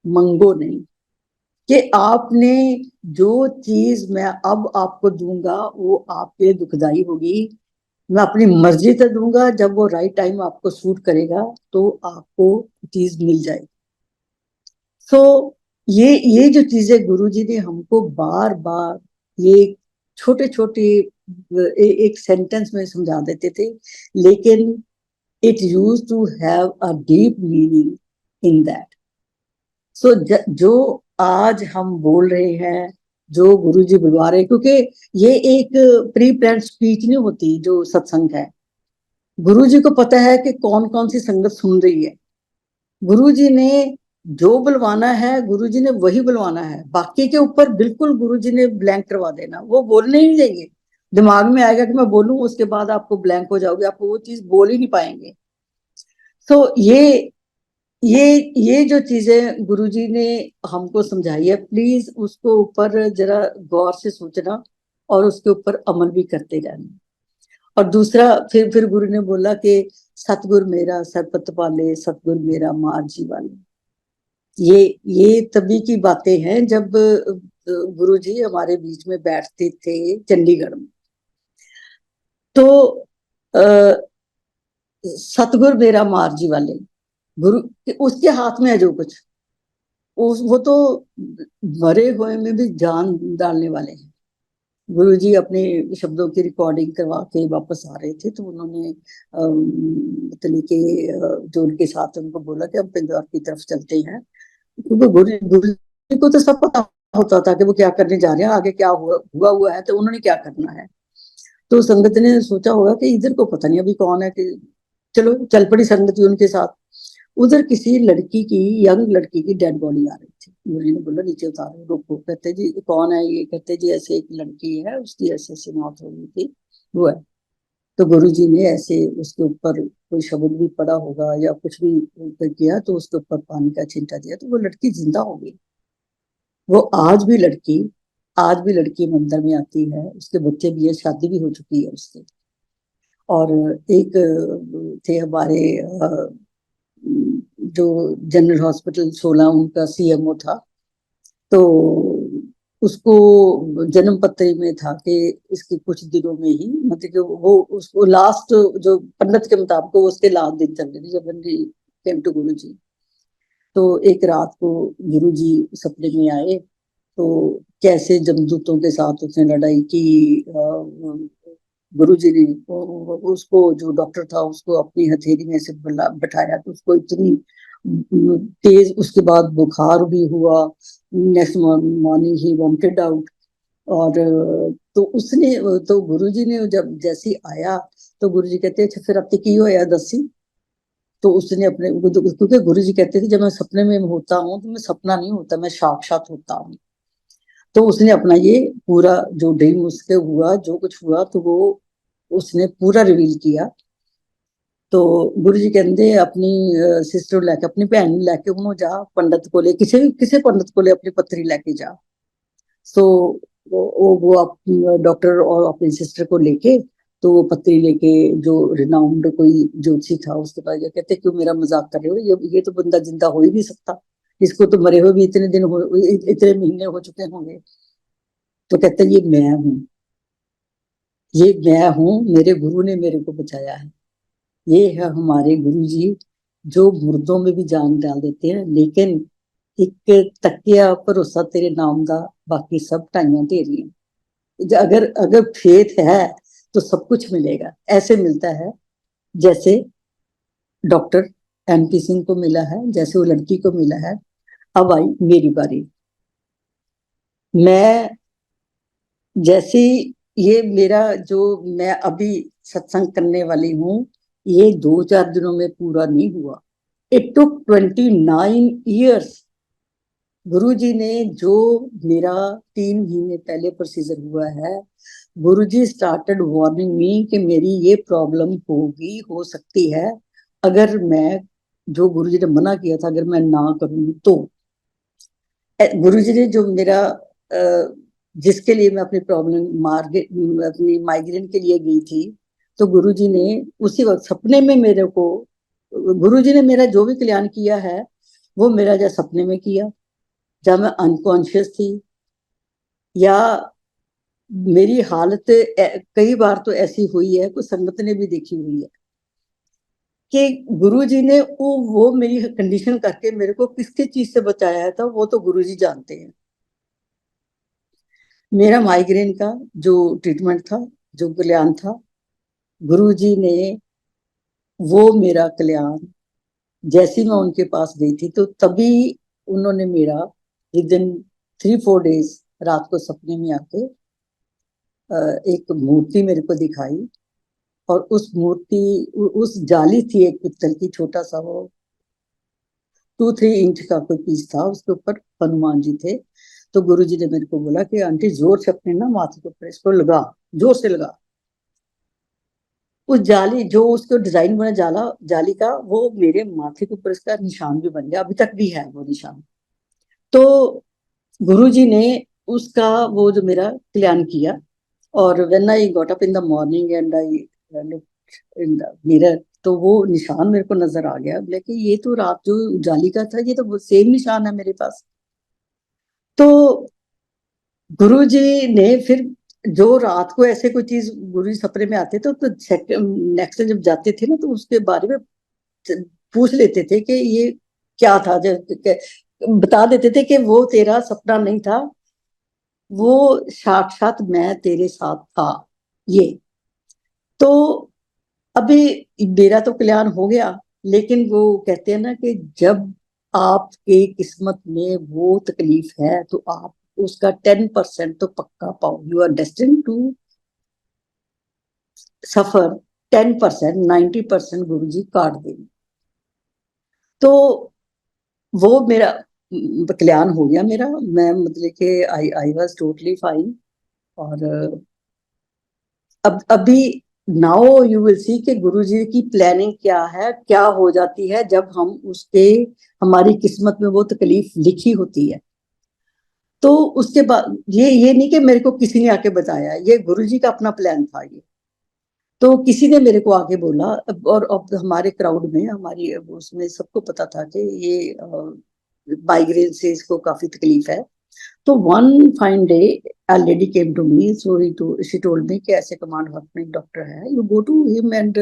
Speaker 2: मंगो नहीं, कि आपने जो चीज मैं अब आपको दूंगा वो आपके लिए दुखदाई होगी। मैं अपनी मर्जी से दूंगा, जब वो राइट टाइम आपको सूट करेगा तो आपको चीज मिल जाएगी। तो ये जो चीजें गुरु जी ने हमको बार बार ये छोटे छोटे एक सेंटेंस में समझा देते थे, लेकिन it use to have a deep meaning in that. So जो आज हम बोल रहे हैं, जो गुरु जी बुलवा रहे हैं, क्योंकि ये एक प्री प्लान स्पीच नहीं होती जो सत्संग है। गुरु जी को पता है कि कौन कौन सी संगत सुन रही है। गुरु जी ने जो बुलवाना है, गुरु जी ने वही बुलवाना है। बाकी के ऊपर बिल्कुल गुरु जी ने ब्लैंक करवा देना, वो बोलने ही नहीं देंगे। दिमाग में आएगा कि मैं बोलूं, उसके बाद आपको ब्लैंक हो जाओगे, आपको वो चीज बोल ही नहीं पाएंगे। तो ये जो चीजें गुरुजी ने हमको समझाई है, प्लीज उसको ऊपर जरा गौर से सोचना और उसके ऊपर अमल भी करते रहना। और दूसरा, फिर गुरु ने बोला कि सतगुर मेरा सरपत पाले, सतगुर मेरा मार जी वाले। ये तभी की बातें हैं जब गुरु जी हमारे बीच में बैठते थे चंडीगढ़ में। तो सतगुर मेरा मार जी वाले, गुरु उसके हाथ में है जो कुछ, वो तो मरे हुए में भी जान डालने वाले हैं। गुरु जी अपने शब्दों की रिकॉर्डिंग करवा के वापस आ रहे थे, तो उन्होंने मतलब कि जो उनके साथ उनको बोला कि हम पिंजौर की तरफ चलते हैं, क्योंकि गुरु जी को तो सब पता होता था कि वो क्या करने जा रहे हैं, आगे क्या हुआ है, तो उन्होंने क्या करना है। तो संगत ने सोचा होगा कि इधर को पता नहीं अभी कौन है, कि चलो चल पड़ी संगत भी उनके साथ। उधर किसी लड़की की, यंग लड़की की डेड बॉडी आ रही थी। गुरु ने बोला नीचे उतारो, रोको। कहते जी कौन है ये? कहते जी ऐसे एक लड़की है, उसकी ऐसे ऐसे मौत हो गई थी, वो है। तो गुरु जी ने ऐसे उसके ऊपर कोई शब्द भी पड़ा होगा या कुछ भी किया, तो उसके ऊपर पानी का छींटा दिया, तो वो लड़की जिंदा हो गई। वो आज भी लड़की मंदिर में आती है, उसके बच्चे भी है, शादी भी हो चुकी है उसके। और एक थे हमारे जो जनरल हॉस्पिटल 16 उनका सीएमओ था, तो उसको जन्म पत्री में था कि इसके कुछ दिनों में ही, मतलब कि वो उसको लास्ट, जो पंडित के मुताबिक वो उसके लास्ट दिन चल रहे थे जब केम टू गुरु जी। तो एक रात को गुरु जी सपने में आए, तो कैसे जमदूतों के साथ उसने लड़ाई की। गुरु जी ने उसको, जो डॉक्टर था, उसको अपनी हथेली में से बैठाया, तो उसको इतनी तेज उसके बाद बुखार भी हुआ। नेक्स्ट मॉर्निंग ही वॉमिटेड आउट। और तो उसने, तो गुरु जी ने जब जैसे आया, तो गुरु जी कहते अच्छा फिर अब की होया दसी। तो उसने अपने, क्योंकि गुरु जी कहते थे जब मैं सपने में होता हूँ तो मैं सपना नहीं होता, मैं साक्षात होता हूँ। तो उसने अपना ये पूरा जो ड्रीम उसके हुआ, जो कुछ हुआ, तो वो उसने पूरा रिवील किया। तो गुरु जी कहते अपनी सिस्टर लैके, अपनी भैन लैके उन्होंने जा पंडित को ले, किसी पंडित को ले अपनी पत्नी लेके जा। तो वो डॉक्टर और अपनी सिस्टर को लेके, तो वो पत्नी लेके जो रिनाउंड कोई ज्योतिषी था उसके पास गया। कहते क्यों मेरा मजाक कर रहे हो, ये तो बंदा जिंदा हो ही नहीं सकता, इसको तो मरे हुए भी इतने दिन हो, इतने महीने हो चुके होंगे। तो कहते ये मैं हूँ, ये मैं हूँ, मेरे गुरु ने मेरे को बचाया है। ये है हमारे गुरु जी, जो मुर्दों में भी जान डाल देते हैं, लेकिन एक तकिया भरोसा तेरे नाम दा, बाकी सब ढाइयां ढेरियां। अगर अगर फेथ है तो सब कुछ मिलेगा। ऐसे मिलता है जैसे डॉक्टर MP सिंह को मिला है, जैसे वो लड़की को मिला है। अब आई मेरी बारी। मैं जैसे ये मेरा जो मैं अभी सत्संग करने वाली हूँ, ये 2-4 दिनों में पूरा नहीं हुआ। It took 29 years। गुरु जी ने जो मेरा 3 महीने पहले प्रोसीजर हुआ है, गुरु जी स्टार्टेड वार्निंग मी कि मेरी ये प्रॉब्लम होगी, हो सकती है, अगर मैं, जो गुरु जी ने मना किया था अगर मैं ना करूँ तो। गुरु जी ने जो मेरा जिसके लिए मैं अपनी प्रॉब्लम अपनी माइग्रेन के लिए गई थी, तो गुरु जी ने उसी वक्त सपने में मेरे को, गुरु जी ने मेरा जो भी कल्याण किया है वो मेरा जब सपने में किया, जब मैं अनकॉन्शियस थी, या मेरी हालत कई बार तो ऐसी हुई है, कुछ संगत ने भी देखी हुई है, कि गुरु जी ने वो मेरी कंडीशन करके मेरे को किसके चीज से बचाया है, था वो तो गुरु जी जानते हैं। मेरा माइग्रेन का जो ट्रीटमेंट था, जो कल्याण था, गुरु जी ने वो मेरा कल्याण, जैसी मैं उनके पास गई थी तो तभी उन्होंने मेरा विद इन 3-4 days रात को सपने में आके एक मूर्ति मेरे को दिखाई। और उस मूर्ति, उस जाली थी एक पित्तल की, छोटा सा वो 2-3 इंच का कोई पीस था, उसके ऊपर हनुमान जी थे। तो गुरु जी ने मेरे को बोला कि आंटी जोर से अपने ना माथे के ऊपर इसको लगा, जोर से लगा। उस जाली जो उसको डिजाइन बना जाली का, वो मेरे माथे के ऊपर इसका निशान भी बन गया, अभी तक भी है वो निशान। तो गुरुजी ने उसका वो जो मेरा कल्याण किया। और when I got up in the morning and I looked in the mirror, तो वो निशान मेरे को नजर आ गया, लेकिन ये तो रात जो जाली का था, ये तो सेम निशान है मेरे पास। तो गुरुजी ने फिर, जो रात को ऐसे कोई चीज गुरु सपने में आते थे तो नेक्स्ट जब जाते थे ना, तो उसके बारे में पूछ लेते थे कि ये क्या था, बता देते थे कि वो तेरा सपना नहीं था, वो साक्षात मैं तेरे साथ था। ये तो अभी मेरा तो कल्याण हो गया, लेकिन वो कहते हैं ना कि जब आपके किस्मत में वो तकलीफ है तो आप उसका 10% तो पक्का पाओ। You are destined to suffer 10%, 90% गुरु जी काट देंगे। तो वो मेरा कल्याण हो गया मेरा। मैं मतलब कि आई वॉज टोटली फाइन। और अब अभी नाउ यू विल सी कि गुरु जी की प्लानिंग क्या है, क्या हो जाती है जब हम उसके, हमारी किस्मत में वो तकलीफ लिखी होती है। तो उसके बाद ये नहीं कि मेरे को किसी ने आके बताया, ये गुरु जी का अपना प्लान था ये। तो किसी ने मेरे को आके बोला, और अब हमारे क्राउड में, हमारी उसमें सबको पता था कि ये माइग्रेन से इसको काफी तकलीफ है। तो one fine day a lady came to me, so she told me कि ऐसे कमांड वर्क में एक डॉक्टर है, you go to him and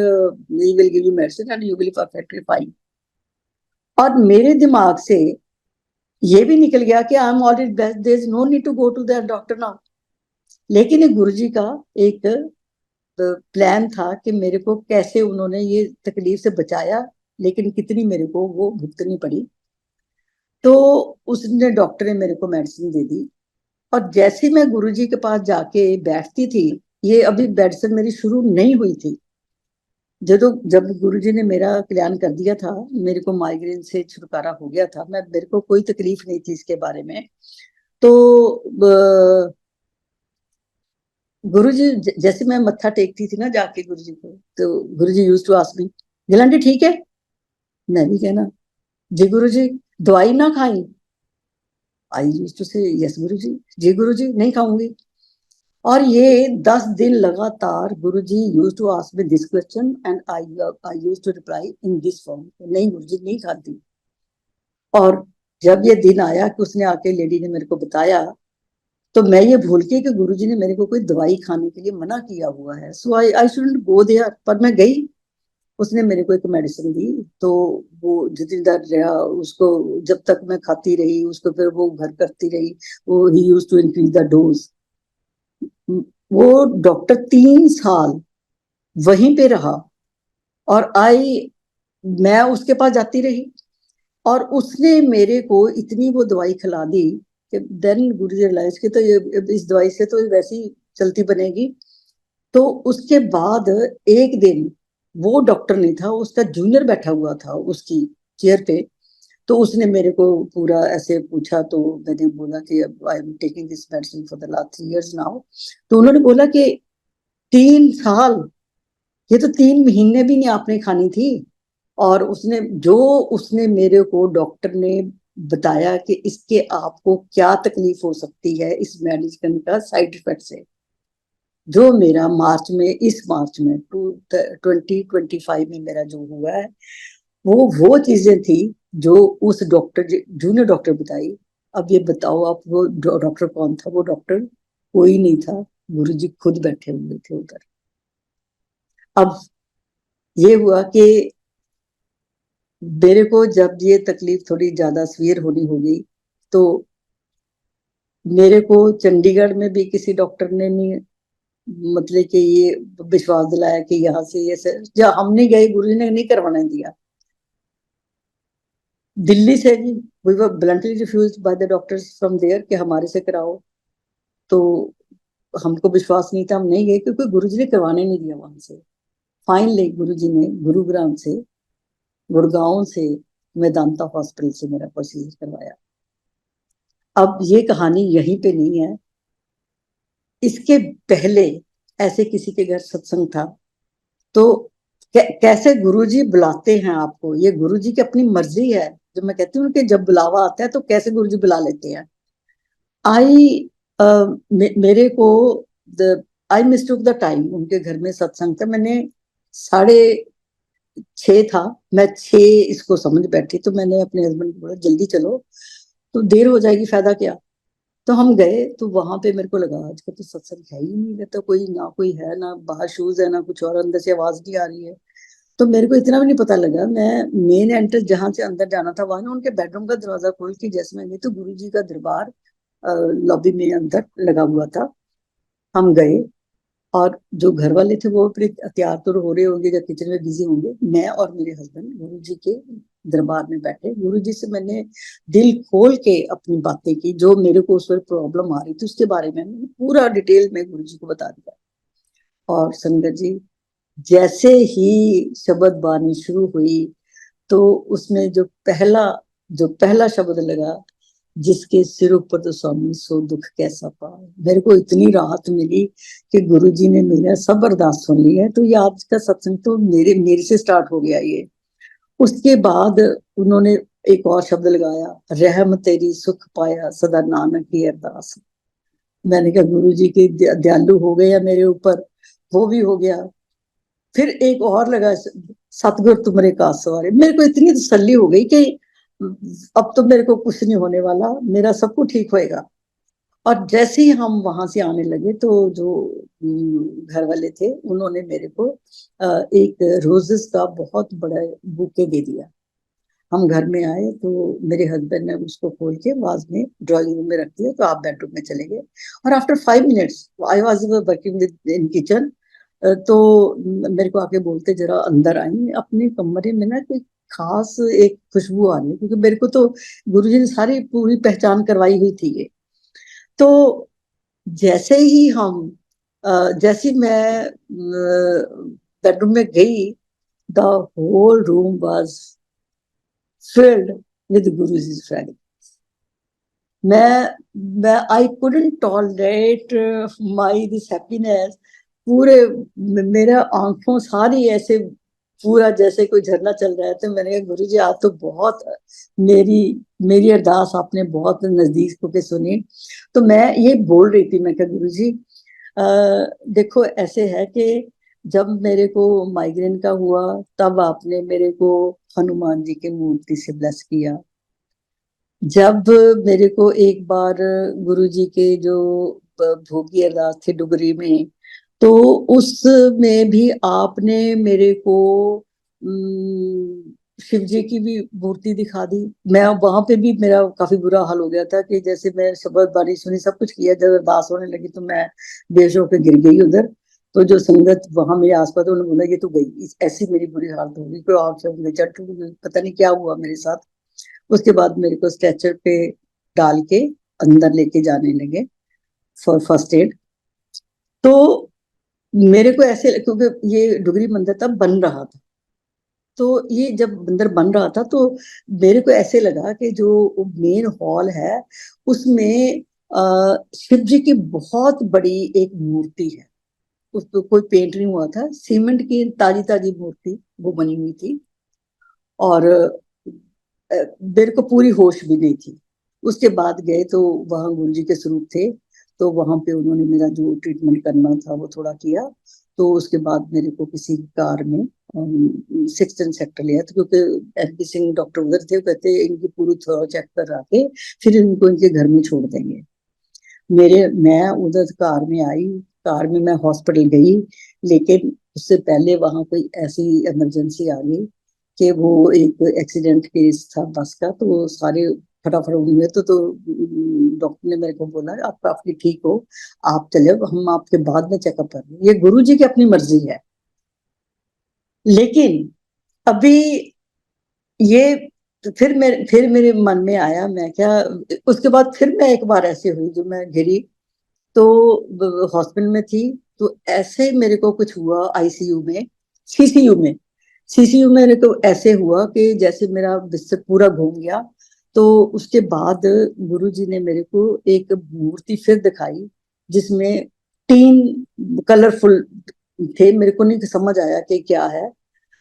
Speaker 2: he will give you medicine and you will perfectly fine। और मेरे दिमाग से ये भी निकल गया कि I am already best, there is no need to go to that doctor now. लेकिन एक गुरुजी का एक प्लान था कि मेरे को कैसे उन्होंने ये तकलीफ से बचाया, लेकिन कितनी मेरे को वो भुगतनी पड़ी। तो उसने, डॉक्टर ने मेरे को मेडिसिन दे दी। और जैसे मैं गुरुजी के पास जाके बैठती थी, ये अभी मेडिसिन मेरी शुरू नहीं हुई थी, जब गुरुजी ने मेरा कल्याण कर दिया था, मेरे को माइग्रेन से छुटकारा हो गया था, मेरे को कोई तकलीफ नहीं थी इसके बारे में। तो गुरुजी जैसे मैं मत्था टेकती थी ना जाके गुरुजी को, तो गुरुजी यूज्ड टू आस्क मी, गिलांटी ठीक है? मैं भी कहना, जी गुरुजी। दवाई ना खाई? I used to say, yes Guruji. जी गुरुजी, नहीं खाऊंगी। और ये 10 दिन लगातार Guruji used to ask me this question and I used to reply in this form, नहीं गुरुजी नहीं खाती। और जब ये दिन आया कि उसने आके लेडी ने मेरे को बताया, तो मैं ये भूल के कि गुरुजी ने मेरे को कोई दवाई खाने के लिए मना किया हुआ है, सो आई शुडंट गो देयर, पर मैं गई। उसने मेरे को एक मेडिसिन दी, तो वो जितनी देर रहा उसको, जब तक मैं खाती रही उसको, फिर वो घर करती रही, वो ही used to increase the dose. वो डॉक्टर 3 साल वहीं पे रहा, और मैं उसके पास जाती रही, और उसने मेरे को इतनी वो दवाई खिला दी कि देन गुरुजी रियलाइज कि तो ये इस दवाई से तो वैसे ही चलती बनेगी। तो उसके बाद एक दिन वो डॉक्टर नहीं था, उसका जूनियर बैठा हुआ था उसकी चेयर पे, तो उसने मेरे को पूरा ऐसे पूछा, तो मैंने बोला कि I am taking this medicine for the last 3 years now. तो उन्होंने बोला कि 3 साल, ये तो 3 महीने भी नहीं आपने खानी थी। और उसने मेरे को, डॉक्टर ने बताया कि इसके आपको क्या तकलीफ हो सकती है इस मेडिसिन का साइड इफेक्ट से, जो मेरा इस मार्च में 2025 में मेरा जो हुआ है, वो चीजें थी जो उस जूनियर डॉक्टर बताई। अब ये बताओ आप, वो डॉक्टर कौन था? वो डॉक्टर कोई नहीं था, गुरुजी खुद बैठे हुए थे उधर। अब ये हुआ कि मेरे को जब ये तकलीफ थोड़ी ज्यादा सीवियर होनी होगी, तो मेरे को चंडीगढ़ में भी किसी डॉक्टर ने नहीं, मतलब कि ये विश्वास दिलाया कि यहाँ से ये जब हम नहीं गए, गुरु जी ने नहीं करवाने दिया। दिल्ली से भी we were bluntly refused by the doctors from there कि हमारे से कराओ। तो हमको विश्वास नहीं था, हम नहीं गए, क्योंकि गुरु जी ने करवाने नहीं दिया वहां से। फाइनली गुरु जी ने गुरुग्राम से, गुड़गांव से, मेदांता हॉस्पिटल से मेरा प्रोसीजर करवाया। अब ये कहानी यहीं पे नहीं है, इसके पहले ऐसे किसी के घर सत्संग था, तो कैसे गुरुजी बुलाते हैं आपको, ये गुरुजी की अपनी मर्जी है। जब मैं कहती हूँ कि जब बुलावा आता है तो कैसे गुरुजी बुला लेते हैं। आई मेरे को आई मिस्टूक द टाइम, उनके घर में सत्संग था, मैंने 6:30 था, मैं 6 इसको समझ बैठी, तो मैंने अपने हस्बैंड को बोला जल्दी चलो, तो देर हो जाएगी, फायदा क्या। तो हम गए, तो वहां पे मेरे को लगा आज का तो सत्संग है ही नहीं, तो कोई ना, कोई है ना, बाहर शूज है ना कुछ, और अंदर से आवाज नहीं आ रही है। तो मेरे को इतना भी नहीं पता लगा, मैं मेन एंट्रेंस जहां से अंदर जाना था, वहां ना उनके बेडरूम का दरवाजा खोल के जैसे मैं गई, तो गुरु जी का दरबार लॉबी में अंदर लगा हुआ था। हम गए, और जो घर वाले थे वो फिर तैयार तो हो रहे होंगे या किचन में बिजी होंगे, मैं और मेरे हस्बैंड गुरु जी के दरबार में बैठे। गुरु जी से मैंने दिल खोल के अपनी बातें की, जो मेरे को उस वक्त प्रॉब्लम आ रही थी उसके बारे में मैंने पूरा डिटेल में गुरु जी को बता दिया। और संगत जी, जैसे ही शब्द बानी शुरू हुई, तो उसमें जो पहला शब्द लगा, जिसके सिर ऊपर तो स्वामी सो दुख कैसा पाए, मेरे को इतनी राहत मिली कि गुरुजी ने मेरा सब अरदास सुन ली है। तो ये आज का सत्संग तो मेरे से स्टार्ट हो गया ये। उसके बाद उन्होंने एक और शब्द लगाया, रहम तेरी सुख पाया सदा नानक की अरदास। मैंने कहा गुरु जी के दयालु हो गए मेरे ऊपर, वो भी हो गया। फिर एक और लगा, सतगुर तुमरे का सवारे। मेरे को इतनी तसल्ली हो गई कि अब तो मेरे को कुछ नहीं होने वाला, मेरा सब कुछ ठीक होएगा। और जैसे ही हम वहां से आने लगे, तो जो घर वाले थे उन्होंने मेरे को एक रोजेस का बहुत बड़ा बुके दे दिया। हम घर में आए, तो मेरे हस्बैंड ने उसको खोल के वाज में ड्राइंग रूम में रख दिया, तो आप बेडरूम में चले गए। और after 5 minutes I was working in kitchen, तो मेरे को आके बोलते जरा अंदर आई, अपने कमरे में ना कोई खास एक खुशबू आ रही है, क्योंकि मेरे को तो गुरुजी ने सारी पूरी पहचान करवाई हुई थी ये। तो जैसे ही मैं बेडरूम में गई, The whole room was filled with Guruji's fragrance. मैं I couldn't tolerate my this happiness. पूरे मेरा आंखों सारी ऐसे पूरा जैसे कोई झरना चल रहा है। तो मैंने कहा गुरुजी आप तो बहुत मेरी मेरी अरदास आपने बहुत नजदीक होके सुनी। तो मैं ये बोल रही थी, मैं कहा गुरुजी देखो ऐसे है कि जब मेरे को माइग्रेन का हुआ तब आपने मेरे को हनुमान जी की मूर्ति से ब्लेस किया। जब मेरे को एक बार गुरुजी के जो भोगी अरदास थी डुगरी में, तो उसमें भी आपने मेरे को शिव जी की भी मूर्ति दिखा दी। मैं वहां पे भी मेरा काफी बुरा हाल हो गया था कि जैसे मैं शब्द बाणी सुनी सब कुछ किया, जब अरदास होने लगी तो मैं बेहोश होकर गिर गई उधर। तो जो संगत वहां मेरे आसपास उन्होंने बोला ये तो गई, ऐसी मेरी बुरी हालत होगी कोई आंख से चढ़ पता नहीं क्या हुआ मेरे साथ। उसके बाद मेरे को स्ट्रेचर पे डाल के अंदर लेके जाने लगे फॉर फर्स्ट एड। तो मेरे को ऐसे, क्योंकि ये डुगरी मंदिर तब बन रहा था, तो ये जब मंदिर बन रहा था तो मेरे को ऐसे लगा कि जो मेन हॉल है उसमें शिव जी की बहुत बड़ी एक मूर्ति है। उस पर कोई पेंट नहीं हुआ था, सीमेंट की ताजी ताजी मूर्ति वो बनी हुई थी। और मेरे को पूरी होश भी नहीं थी। उसके बाद गए तो वहां गुरु जी के स्वरूप थे, तो वहां पे उन्होंने मेरा जो ट्रीटमेंट करना था वो थोड़ा किया। तो उसके बाद मेरे को किसी कार में 6th सेक्टर लिया था, क्योंकि एमपी सिंह डॉक्टर उधर थे, कहते इनकी पूरी थोड़ा चेक कर आके फिर इनको इनके घर में छोड़ देंगे। मैं उधर कार में आई, कार में मैं हॉस्पिटल गई, लेकिन उससे पहले वहां कोई ऐसी इमरजेंसी आ गई कि वो एक एक्सीडेंट केस था बस का। तो वो सारे फटाफट हुए तो डॉक्टर ने मेरे को बोला आप काफी ठीक हो, आप चले, हम आपके बाद में चेकअप कर रहे। ये गुरु जी की अपनी मर्जी है। लेकिन अभी ये फिर मेरे मन में आया, मैं क्या, उसके बाद फिर मैं एक बार ऐसे हुई जो मैं गिरी, तो हॉस्पिटल में थी। तो ऐसे मेरे को कुछ हुआ आईसीयू में, सीसीयू में सीसीयू में मेरे को ऐसे हुआ कि जैसे मेरा बिस्तर पूरा घूम गया। तो उसके बाद गुरुजी ने मेरे को एक मूर्ति फिर दिखाई जिसमें 3 कलरफुल थे। मेरे को नहीं समझ आया कि क्या है,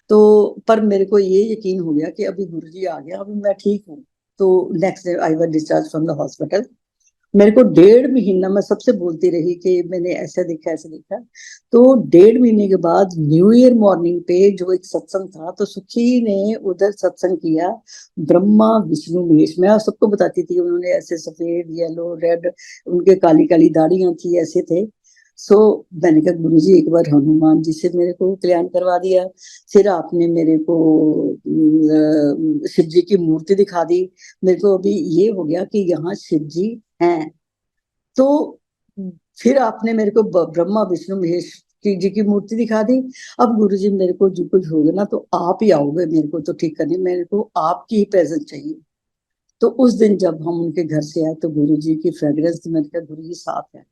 Speaker 2: तो पर मेरे को ये यकीन हो गया कि अभी गुरुजी आ गया, अभी मैं ठीक हूँ। तो next day I was discharge from the hospital. मेरे को 1.5 महीना मैं सबसे बोलती रही कि मैंने ऐसा देखा ऐसा देखा। तो 1.5 महीने के बाद न्यू ईयर मॉर्निंग पे जो एक सत्संग था, तो सुखी ने उधर सत्संग किया, ब्रह्मा विष्णु महेश। मैं आप सबको बताती थी, उन्होंने ऐसे सफेद येलो रेड, उनके काली काली दाढ़ियां थी, ऐसे थे। सो मैंने कहा गुरु जी एक बार हनुमान जी से मेरे को कल्याण करवा दिया, फिर आपने मेरे को शिव जी की मूर्ति दिखा दी। मेरे को अभी ये हो गया कि यहाँ शिव जी हैं। तो फिर आपने मेरे को ब्रह्मा विष्णु महेश जी की मूर्ति दिखा दी। अब गुरु जी मेरे को जो कुछ होगा ना तो आप ही आओगे मेरे को तो ठीक करने, मेरे को आपकी ही प्रेजेंस चाहिए। तो उस दिन जब हम उनके घर से आए तो गुरु जी की फ्रेग्रेंस, मैंने कहा गुरु जी साथ है।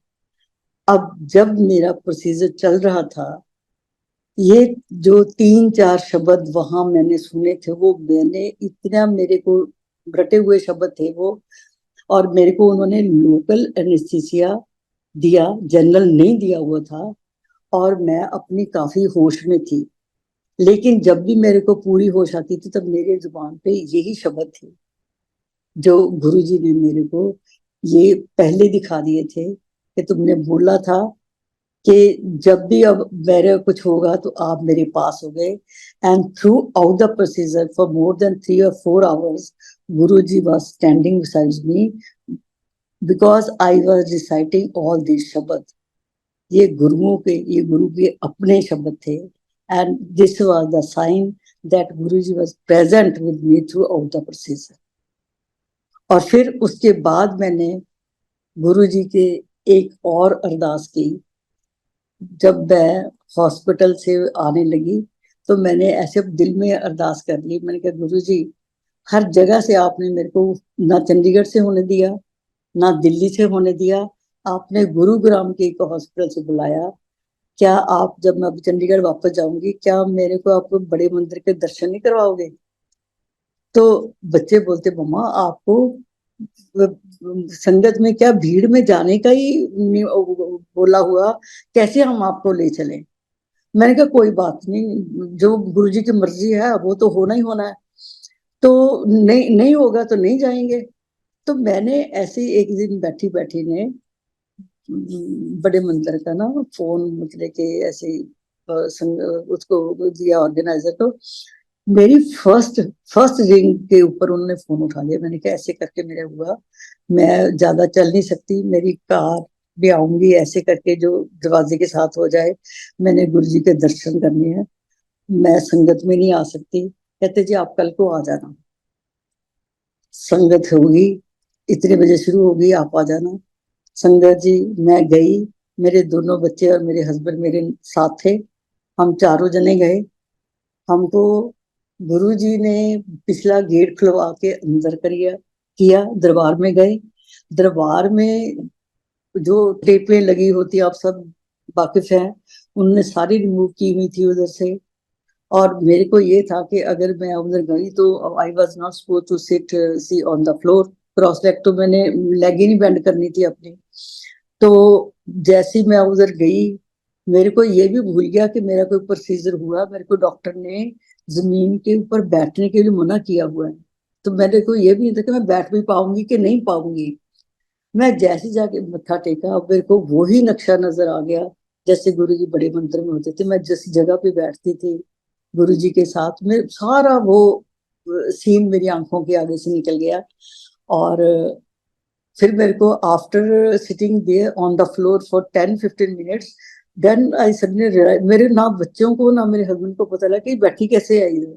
Speaker 2: अब जब मेरा प्रोसीजर चल रहा था, ये जो 3-4 शब्द वहां मैंने सुने थे, वो मैंने इतना मेरे को रटे हुए शब्द थे वो। और मेरे को उन्होंने लोकल एनेस्थीसिया दिया, जनरल नहीं दिया हुआ था, और मैं अपनी काफी होश में थी। लेकिन जब भी मेरे को पूरी होश आती थी तब मेरे जुबान पे यही शब्द थे जो गुरुजी ने मेरे को ये पहले दिखा दिए थे कि तुमने बोला था कि जब भी अब मेरे कुछ होगा तो आप मेरे पास हो गए। And through out the procedure for more than 3 or 4 hours Guruji was standing beside me because I was reciting all these शब्द। ये गुरुओं के, ये गुरु के अपने शब्द थे। And this was the sign that Guruji was present with me throughout the procedure. और फिर उसके बाद मैंने गुरुजी के एक और अरदास की। जब मैं हॉस्पिटल से आने लगी तो मैंने ऐसे दिल में अरदास कर ली, मैंने कहा गुरुजी हर जगह से आपने मेरे को ना चंडीगढ़ से होने दिया, ना दिल्ली से होने दिया, आपने गुरुग्राम के एक हॉस्पिटल से बुलाया। क्या आप, जब मैं अब चंडीगढ़ वापस जाऊंगी, क्या मेरे को आप बड़े मंदिर के दर्शन नहीं करवाओगे? तो बच्चे बोलते, मम्मा आपको संगत में क्या, भीड़ में जाने का ही बोला हुआ, कैसे हम आपको ले चलें? मैंने कहा कोई बात नहीं, जो गुरु जी की मर्जी है वो तो होना ही होना है, तो नहीं नहीं होगा तो नहीं जाएंगे। तो मैंने ऐसे ही एक दिन बैठी बैठी ने बड़े मंदिर का ना फोन मतलब के ऐसे ही, उसको दिया ऑर्गेनाइजर को। मेरी फर्स्ट फर्स्ट रिंग के ऊपर उन्होंने फोन उठा लिया। मैंने कहा ऐसे करके मेरा हुआ, मैं ज्यादा चल नहीं सकती, मेरी कार भी आऊंगी, ऐसे करके जो दरवाजे के साथ हो जाए, मैंने गुरु जी के दर्शन करने हैं, मैं संगत में नहीं आ सकती। कहते जी आप कल को आ जाना, संगत होगी, इतने बजे शुरू होगी, आप आ जाना। संगत जी, मैं गई, मेरे दोनों बच्चे और मेरे हस्बैंड मेरे साथ थे, हम चारों जने गए। हमको गुरु जी ने पिछला गेट खुलवा के अंदर करिया किया, दरबार में गए। दरबार में जो टेपें लगी होती आप सब वाकिफ हैं, उनने सारी रिमूव की हुई थी उधर से। और मेरे को ये था कि अगर मैं उधर गई तो I was not suppose to sit सी on the floor, cross leg, तो मैंने लेग ही नहीं बेंड करनी थी अपनी। तो जैसी मैं उधर गई, मेरे को ये भी भूल गया कि मेरा कोई प्रोसीजर हुआ, मेरे को डॉक्टर ने जमीन के ऊपर बैठने के लिए मना किया हुआ है। तो मेरे को ये भी नहीं था कि मैं बैठ भी पाऊंगी कि नहीं पाऊंगी। मैं जैसे जाके मत्था टेका, अब मेरे को वही नक्शा नजर आ गया जैसे गुरु जी बड़े मंदिर में होते थे। मैं जिस जगह पे बैठती थी गुरु जी के साथ में, सारा वो सीन मेरी आंखों के आगे से निकल गया। और फिर मेरे को after sitting there on the floor for 10-15 minutes, then I suddenly realise, मेरे ना बच्चों को ना मेरे हस्बैंड को पता लगा कि बैठी कैसे आई है।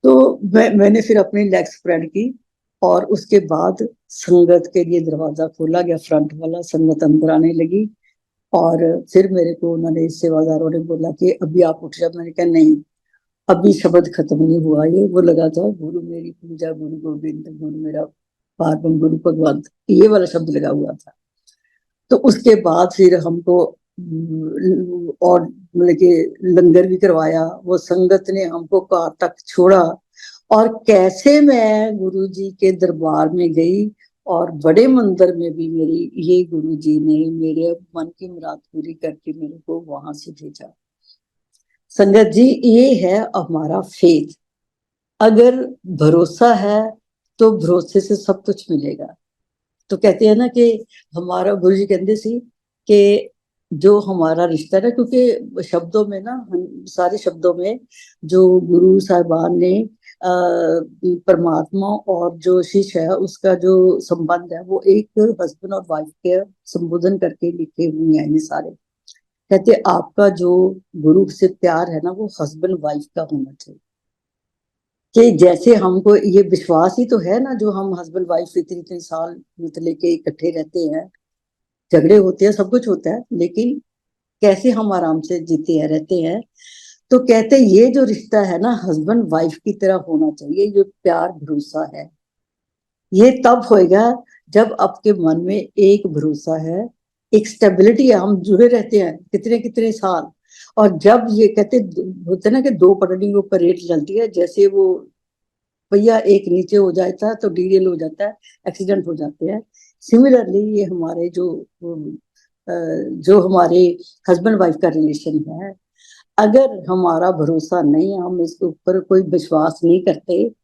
Speaker 2: तो मैंने फिर अपनी लेग स्प्रेड की, और उसके बाद संगत के लिए दरवाजा खोला गया, फ्रंट वाला, संगत अंदर आने लगी। और फिर मेरे को उन्होंने, सेवादारों ने बोला कि अभी आप उठ जाओ। मैंने कहा नहीं, अभी शब्द खत्म नहीं हुआ। ये वो लगा था, गुरु मेरी पूजा, गुरु गोविंद, गुरु मेरा पारब्रह्म, गुरु भगवंत, ये वाला शब्द लगा हुआ था। तो उसके बाद फिर हमको और मतलब कि लंगर भी करवाया, वो संगत ने हमको कार तक छोड़ा। और कैसे मैं गुरु जी के दरबार में गई, और बड़े मंदिर में भी मेरी ये गुरु जी ने मेरे मन की मुराद पूरी करके मेरे को वहां से भेजा। संगत जी, ये है हमारा फेथ। अगर भरोसा है तो भरोसे से सब कुछ मिलेगा। तो कहते हैं ना कि हमारा गुरु जी कहते सी कि जो हमारा रिश्ता है ना, क्योंकि शब्दों में ना, सारे शब्दों में जो गुरु साहिबान ने परमात्मा और जो शिष्य है उसका जो संबंध है, वो एक हस्बैंड और वाइफ के संबोधन करके लिखे हुए हैं ये सारे। कहते आपका जो गुरु से प्यार है ना, वो हस्बैंड वाइफ का होना चाहिए। कि जैसे हमको ये विश्वास ही तो है ना, जो हम हस्बैंड वाइफ इतने इतने साल मतलब के इकट्ठे रहते हैं, झगड़े होते हैं, सब कुछ होता है, लेकिन कैसे हम आराम से जीते हैं, रहते हैं। तो कहते ये जो रिश्ता है ना, हस्बैंड वाइफ की तरह होना चाहिए, जो प्यार भरोसा है, ये तब होएगा जब आपके मन में एक भरोसा है, एक स्टेबिलिटी है, हम जुड़े रहते हैं कितने कितने साल। और जब ये कहते होते ना कि दो पटरियों के ऊपर रेल चलती है, जैसे वो पहिया एक नीचे हो जाता है तो डीरेल हो जाता है, एक्सीडेंट हो जाते हैं। सिमिलरली ये हमारे जो हमारे हस्बैंड वाइफ का रिलेशन है, अगर हमारा भरोसा नहीं है, हम इसके ऊपर कोई विश्वास नहीं करते,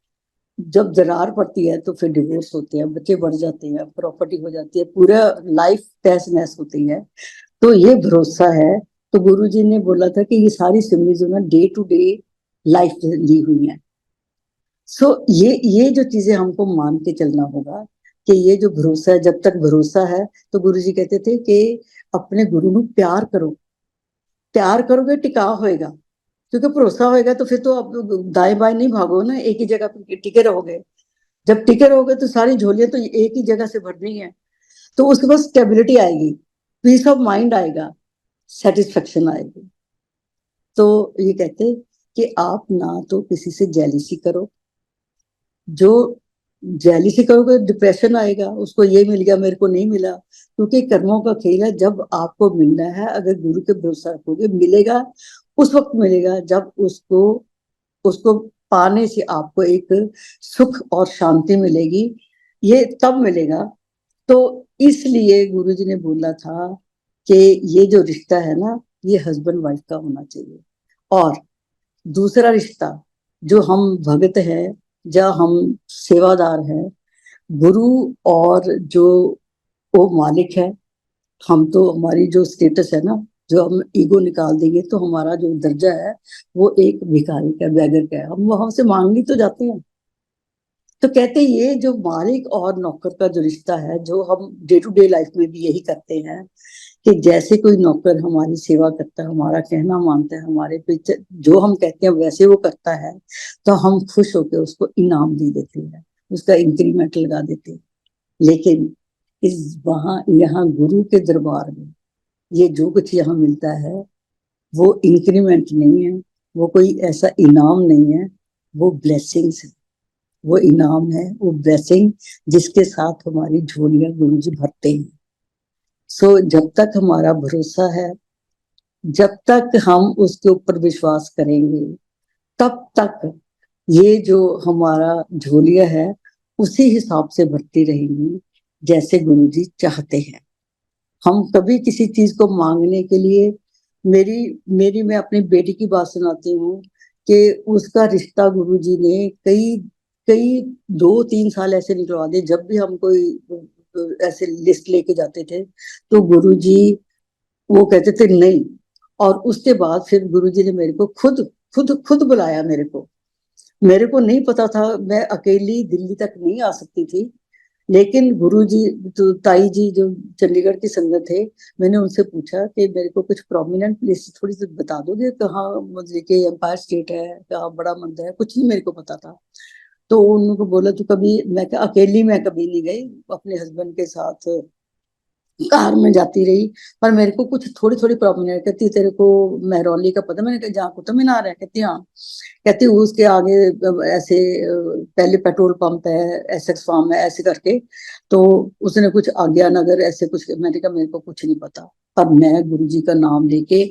Speaker 2: जब दरार पड़ती है तो फिर डिवोर्स होते हैं, बच्चे बढ़ जाते हैं, प्रॉपर्टी हो जाती है, पूरा लाइफ तहस नहस होती है। तो ये भरोसा है। तो गुरु जी ने बोला था कि ये सारी सिमरी जो ना डे टू डे लाइफ ली हुई है। सो ये जो चीजें हमको मान के चलना होगा कि ये जो भरोसा है, जब तक भरोसा है, तो गुरु जी कहते थे कि अपने गुरु को प्यार करो, प्यार करोगे टिकाव होएगा। क्योंकि भरोसा होएगा तो फिर तो आप दाएं बाएं नहीं भागो ना, एक ही जगह पे टिके रहोगे। जब टिके रहोगे तो सारी झोलियां तो एक ही जगह से भरनी है। तो उसके बाद स्टेबिलिटी आएगी, पीस ऑफ माइंड आएगा, सेटिस्फेक्शन आएगी। तो ये कहते कि आप ना तो किसी से जेलिसी करो, जो जेलिसी करोगे डिप्रेशन आएगा, उसको ये मिल गया मेरे को नहीं मिला, क्योंकि कर्मों का खेल है। जब आपको मिलना है, अगर गुरु के भरोसा रखोगे, मिलेगा उस वक्त मिलेगा जब उसको उसको पाने से आपको एक सुख और शांति मिलेगी, ये तब मिलेगा। तो इसलिए गुरुजी ने बोला था कि ये जो रिश्ता है ना, ये हस्बैंड वाइफ का होना चाहिए। और दूसरा रिश्ता, जो हम भगत हैं, जो हम सेवादार हैं, गुरु और जो वो मालिक है, हम तो हमारी जो स्टेटस है ना, जो हम ईगो निकाल देंगे तो हमारा जो दर्जा है वो एक भिखारी का, बैगर का है। हम वहां से मांगने तो जाते हैं। तो कहते हैं ये जो मालिक और नौकर का जो रिश्ता है, जो हम डे टू डे लाइफ में भी यही करते हैं कि जैसे कोई नौकर हमारी सेवा करता है, हमारा कहना मानता है, हमारे पीछे जो हम कहते हैं वैसे वो करता है, तो हम खुश होकर उसको इनाम दे देते हैं, उसका इंक्रीमेंट लगा देते हैं। लेकिन इस वहां यहाँ गुरु के दरबार में ये जो कुछ यहाँ मिलता है वो इंक्रीमेंट नहीं है, वो कोई ऐसा इनाम नहीं है, वो ब्लेसिंग्स है। वो इनाम है, वो ब्लेसिंग, जिसके साथ हमारी झोलियां गुरु जी भरते हैं। सो जब तक हमारा भरोसा है, जब तक हम उसके ऊपर विश्वास करेंगे, तब तक ये जो हमारा झोलिया है उसी हिसाब से भरती रहेंगी जैसे गुरु जी चाहते हैं। हम कभी किसी चीज को मांगने के लिए, मेरी मेरी मैं अपनी बेटी की बात सुनाती हूँ कि उसका रिश्ता गुरु जी ने कई कई 2-3 साल ऐसे निकलवा दिए। जब भी हम कोई ऐसे लिस्ट लेके जाते थे तो गुरु जी वो कहते थे नहीं। और उसके बाद फिर गुरु जी ने मेरे को खुद खुद खुद बुलाया। मेरे को नहीं पता था, मैं अकेली दिल्ली तक नहीं आ सकती थी। लेकिन गुरुजी, तो ताई जी जो चंडीगढ़ की संगत थे, मैंने उनसे पूछा कि मेरे को कुछ प्रोमिनेंट प्लेस थोड़ी सी बता दोगे, कहाँ मतलब कि एम्पायर स्टेट है, कहाँ बड़ा मंदिर है, कुछ नहीं मेरे को पता था। तो उनको बोला तो कभी मैं अकेली मैं कभी नहीं गई, अपने हस्बैंड के साथ कार में जाती रही। पर मेरे को कुछ थोड़ी थोड़ी प्रॉब्लम है। कहती तेरे को मेहरौली का पता? मैंने कहा जहाँ कुतुब मीनार है। कहती हाँ। कहती उसके आगे ऐसे पहले पेट्रोल पंप है, एसएक्स फार्म है, ऐसे करके। तो उसने कुछ आज्ञा नगर ऐसे कुछ, मैंने कहा मेरे को कुछ नहीं पता। पर मैं गुरुजी का नाम लेके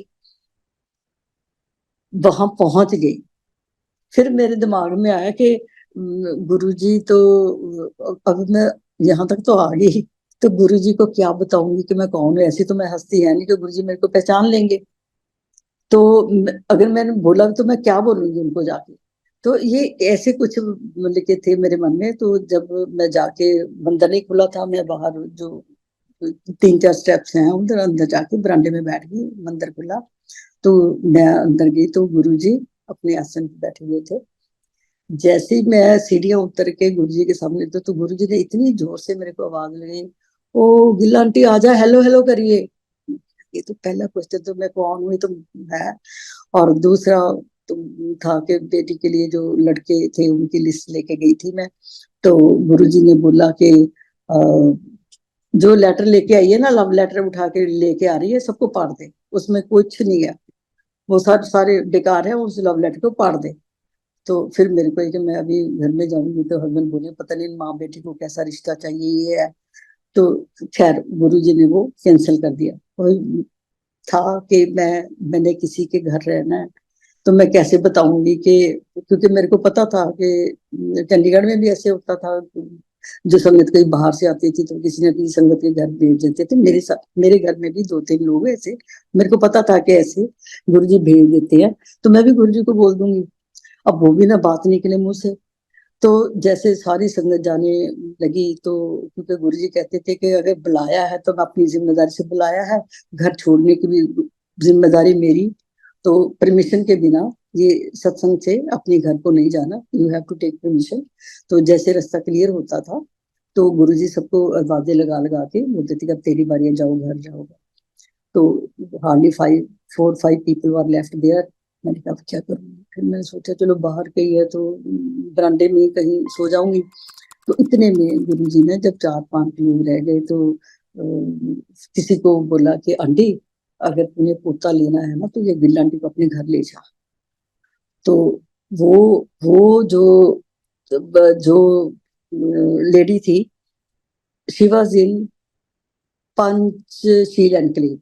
Speaker 2: वहां पहुंच गई। फिर मेरे दिमाग में आया कि गुरुजी तो, अब मैं यहाँ तक तो आ गई, तो गुरुजी को क्या बताऊंगी कि मैं कौन हूँ? ऐसी तो मैं हस्ती है नहीं कि गुरुजी मेरे को पहचान लेंगे। तो अगर मैंने बोला तो मैं क्या बोलूंगी उनको जाके? तो ये ऐसे कुछ मतलब के थे मेरे मन में। तो जब मैं जाके, मंदिर नहीं खुला था, मैं बाहर जो 3-4 स्टेप्स हैं उधर अंदर जाके बरामदे में बैठ गई, मंदिर खुला। तो मैं अंदर गई तो गुरुजी अपने आसन पे बैठे हुए थे। जैसे ही मैं सीढ़ियां उतर के गुरुजी के सामने, तो गुरुजी ने इतनी जोर से मेरे को आवाज लगाई, ओ गिल्ला आंटी आ जा, हेलो हेलो करिए। ये तो पहला क्वेश्चन तो मैं कौन हूँ, तो मैं। और दूसरा तो था कि बेटी के लिए जो लड़के थे उनकी लिस्ट लेके गई थी मैं। तो गुरुजी ने बोला कि जो लेटर लेके आई है ना, लव लेटर उठा के लेके आ रही है, सबको पाड़ दे, उसमें कुछ नहीं है, वो सारे सारे बेकार है, उस लव लेटर को पाड़ दे। तो फिर मेरे को कि मैं अभी घर में जाऊंगी तो हस्बैंड बोले पता नहीं माँ बेटी को कैसा रिश्ता चाहिए ये है। तो खैर गुरुजी ने वो कैंसिल कर दिया। वही था कि मैंने किसी के घर रहना है, तो मैं कैसे बताऊंगी कि, क्योंकि मेरे को पता था कि चंडीगढ़ में भी ऐसे होता था, जो संगत कहीं बाहर से आती थी तो किसी न किसी संगत के घर भेज देते थे। मेरे साथ मेरे घर में भी 2-3 लोग ऐसे, मेरे को पता था कि ऐसे गुरुजी भेज देते हैं, तो मैं भी गुरुजी को बोल दूंगी। अब वो भी ना बात निकले मुंह से। तो जैसे सारी संगत जाने लगी, तो क्योंकि गुरुजी कहते थे कि अगर बुलाया है तो मैं अपनी जिम्मेदारी से बुलाया है, घर छोड़ने की भी जिम्मेदारी मेरी। तो परमिशन के बिना ये सत्संग से अपने घर को नहीं जाना, you have to take permission. तो जैसे रास्ता क्लियर होता था तो गुरुजी सबको आवाजें लगा लगा के बोलते थे कि अब तेरी बारी है, जाओ घर जाओ। तो hardly 4-5 people were left there. मैंने कहा क्या करूँ? फिर मैंने सोचा चलो बाहर कहीं है तो बरामदे में कहीं सो जाऊंगी। तो इतने में गुरुजी ने जब 4-5 लोग रह गए तो किसी को बोला कि आंटी, अगर तूने पोता लेना है ना तो ये गिल्ला आंटी को अपने घर ले जा। तो वो जो जो लेडी थी, she was in Panchsheel Enclave,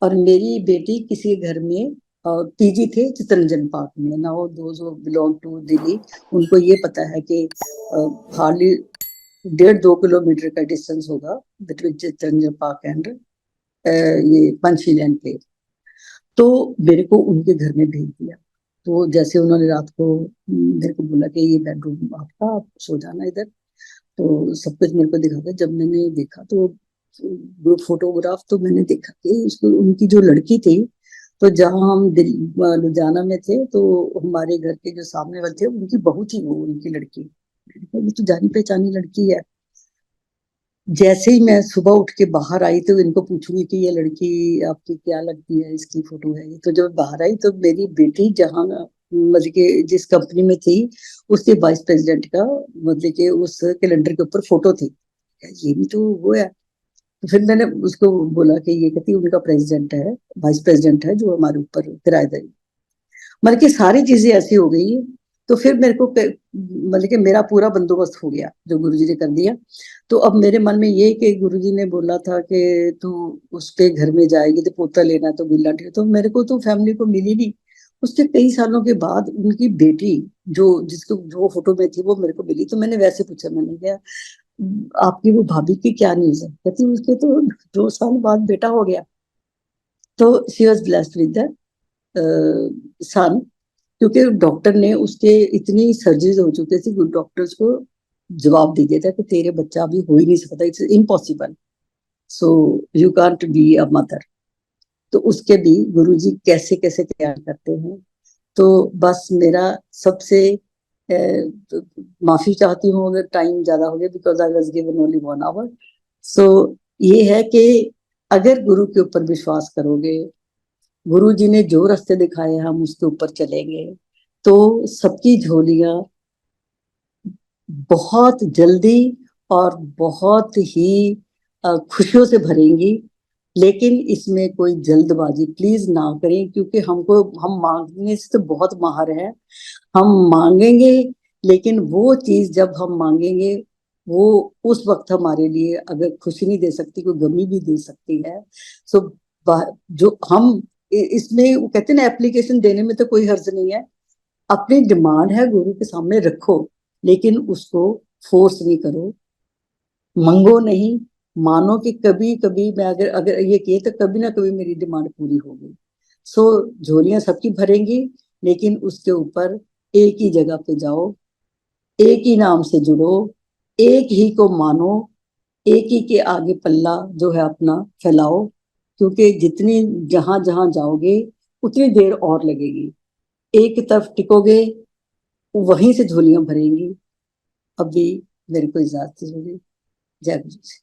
Speaker 2: और मेरी बेटी किसी घर में पीजी थे चित्तरंजन पार्क में। Now those who belong to Delhi, उनको ये पता है कि हार्डली 1.5-2 किलोमीटर का डिस्टेंस होगा बिटवीन चित्तरंजन पार्क एंड ये पंचशील एनक्लेव। तो मेरे को उनके घर में भेज दिया। तो जैसे उन्होंने रात को मेरे को बोला कि ये बेडरूम आपका, आप सो जाना इधर, तो सब कुछ मेरे को दिखा था। जब मैंने देखा तो ग्रुप फोटोग्राफ, तो मैंने देखा कि उसको उनकी जो लड़की थी, तो जहाँ हम लुधियाना में थे, तो हमारे घर के जो सामने वाले थे उनकी बहू थी वो, उनकी लड़की। ये तो जानी पहचानी लड़की है। जैसे ही मैं सुबह उठ के बाहर आई तो इनको पूछूंगी कि ये लड़की आपकी क्या लगती है, इसकी फोटो है। तो जब बाहर आई तो मेरी बेटी जहाँ मतलब कि जिस कंपनी में थी, उसके वाइस प्रेसिडेंट का मतलब कि उस कैलेंडर के ऊपर फोटो थी। ये भी तो वो है। तो फिर मैंने उसको बोला कि ये कहती उनका प्रेसिडेंट है, वाइस प्रेसिडेंट है जो हमारे ऊपर किराएदारी। मतलब कि सारी चीजें ऐसी हो गई। तो फिर मेरे को मतलब कि मेरा पूरा बंदोबस्त हो गया जो गुरुजी ने कर दिया। तो अब मेरे मन में ये कि गुरुजी ने बोला था कि तू उसके घर में जाएगी तो पोता लेना, तो मिलना ठीक। तो मेरे को तो फैमिली को मिली नहीं। उसके कई सालों के बाद उनकी बेटी जो जिसको जो फोटो में थी वो मेरे को मिली। तो मैंने वैसे पूछा, मैंने कहा आपकी वो भाभी की क्या न्यूज है? कहती उसके तो 2 साल बाद बेटा हो गया। तो she was blessed with the son, क्योंकि डॉक्टर ने उसके इतनी सर्जरीज हो चुकी थी, डॉक्टर्स को जवाब दे दिया था कि तेरे बच्चा अभी हो ही नहीं सकता, it's impossible, so you can't be a mother. तो उसके भी गुरुजी कैसे कैसे तैयार करते हैं। तो बस मेरा सबसे माफी चाहती हूँ अगर टाइम ज्यादा हो गया, because I was given only 1 hour. So ये है कि अगर गुरु के ऊपर विश्वास करोगे, गुरु जी ने जो रास्ते दिखाए हम उसके ऊपर चलेंगे, तो सबकी झोलियां बहुत जल्दी और बहुत ही खुशियों से भरेंगी। लेकिन इसमें कोई जल्दबाजी प्लीज ना करें, क्योंकि हम मांगने से तो बहुत माहिर है, हम मांगेंगे, लेकिन वो चीज जब हम मांगेंगे वो उस वक्त हमारे लिए अगर खुशी नहीं दे सकती, कोई गमी भी दे सकती है। सो जो हम इसमें वो कहते हैं ना, एप्लीकेशन देने में तो कोई हर्ज नहीं है। अपनी डिमांड है गुरु के सामने रखो, लेकिन उसको फोर्स नहीं करो, मंगो नहीं, मानो कि कभी कभी मैं अगर अगर ये किए तो कभी ना कभी मेरी डिमांड पूरी होगी। सो झोलियां सबकी भरेंगी, लेकिन उसके ऊपर एक ही जगह पे जाओ, एक ही नाम से जुड़ो, एक ही को मानो, एक ही के आगे पल्ला जो है अपना फैलाओ, क्योंकि जितनी जहां जहां जाओगे उतनी देर और लगेगी। एक तरफ टिकोगे, वहीं से झोलियां भरेंगी। अभी मेरे को इजाजत दीजिए। जय गुरु जी।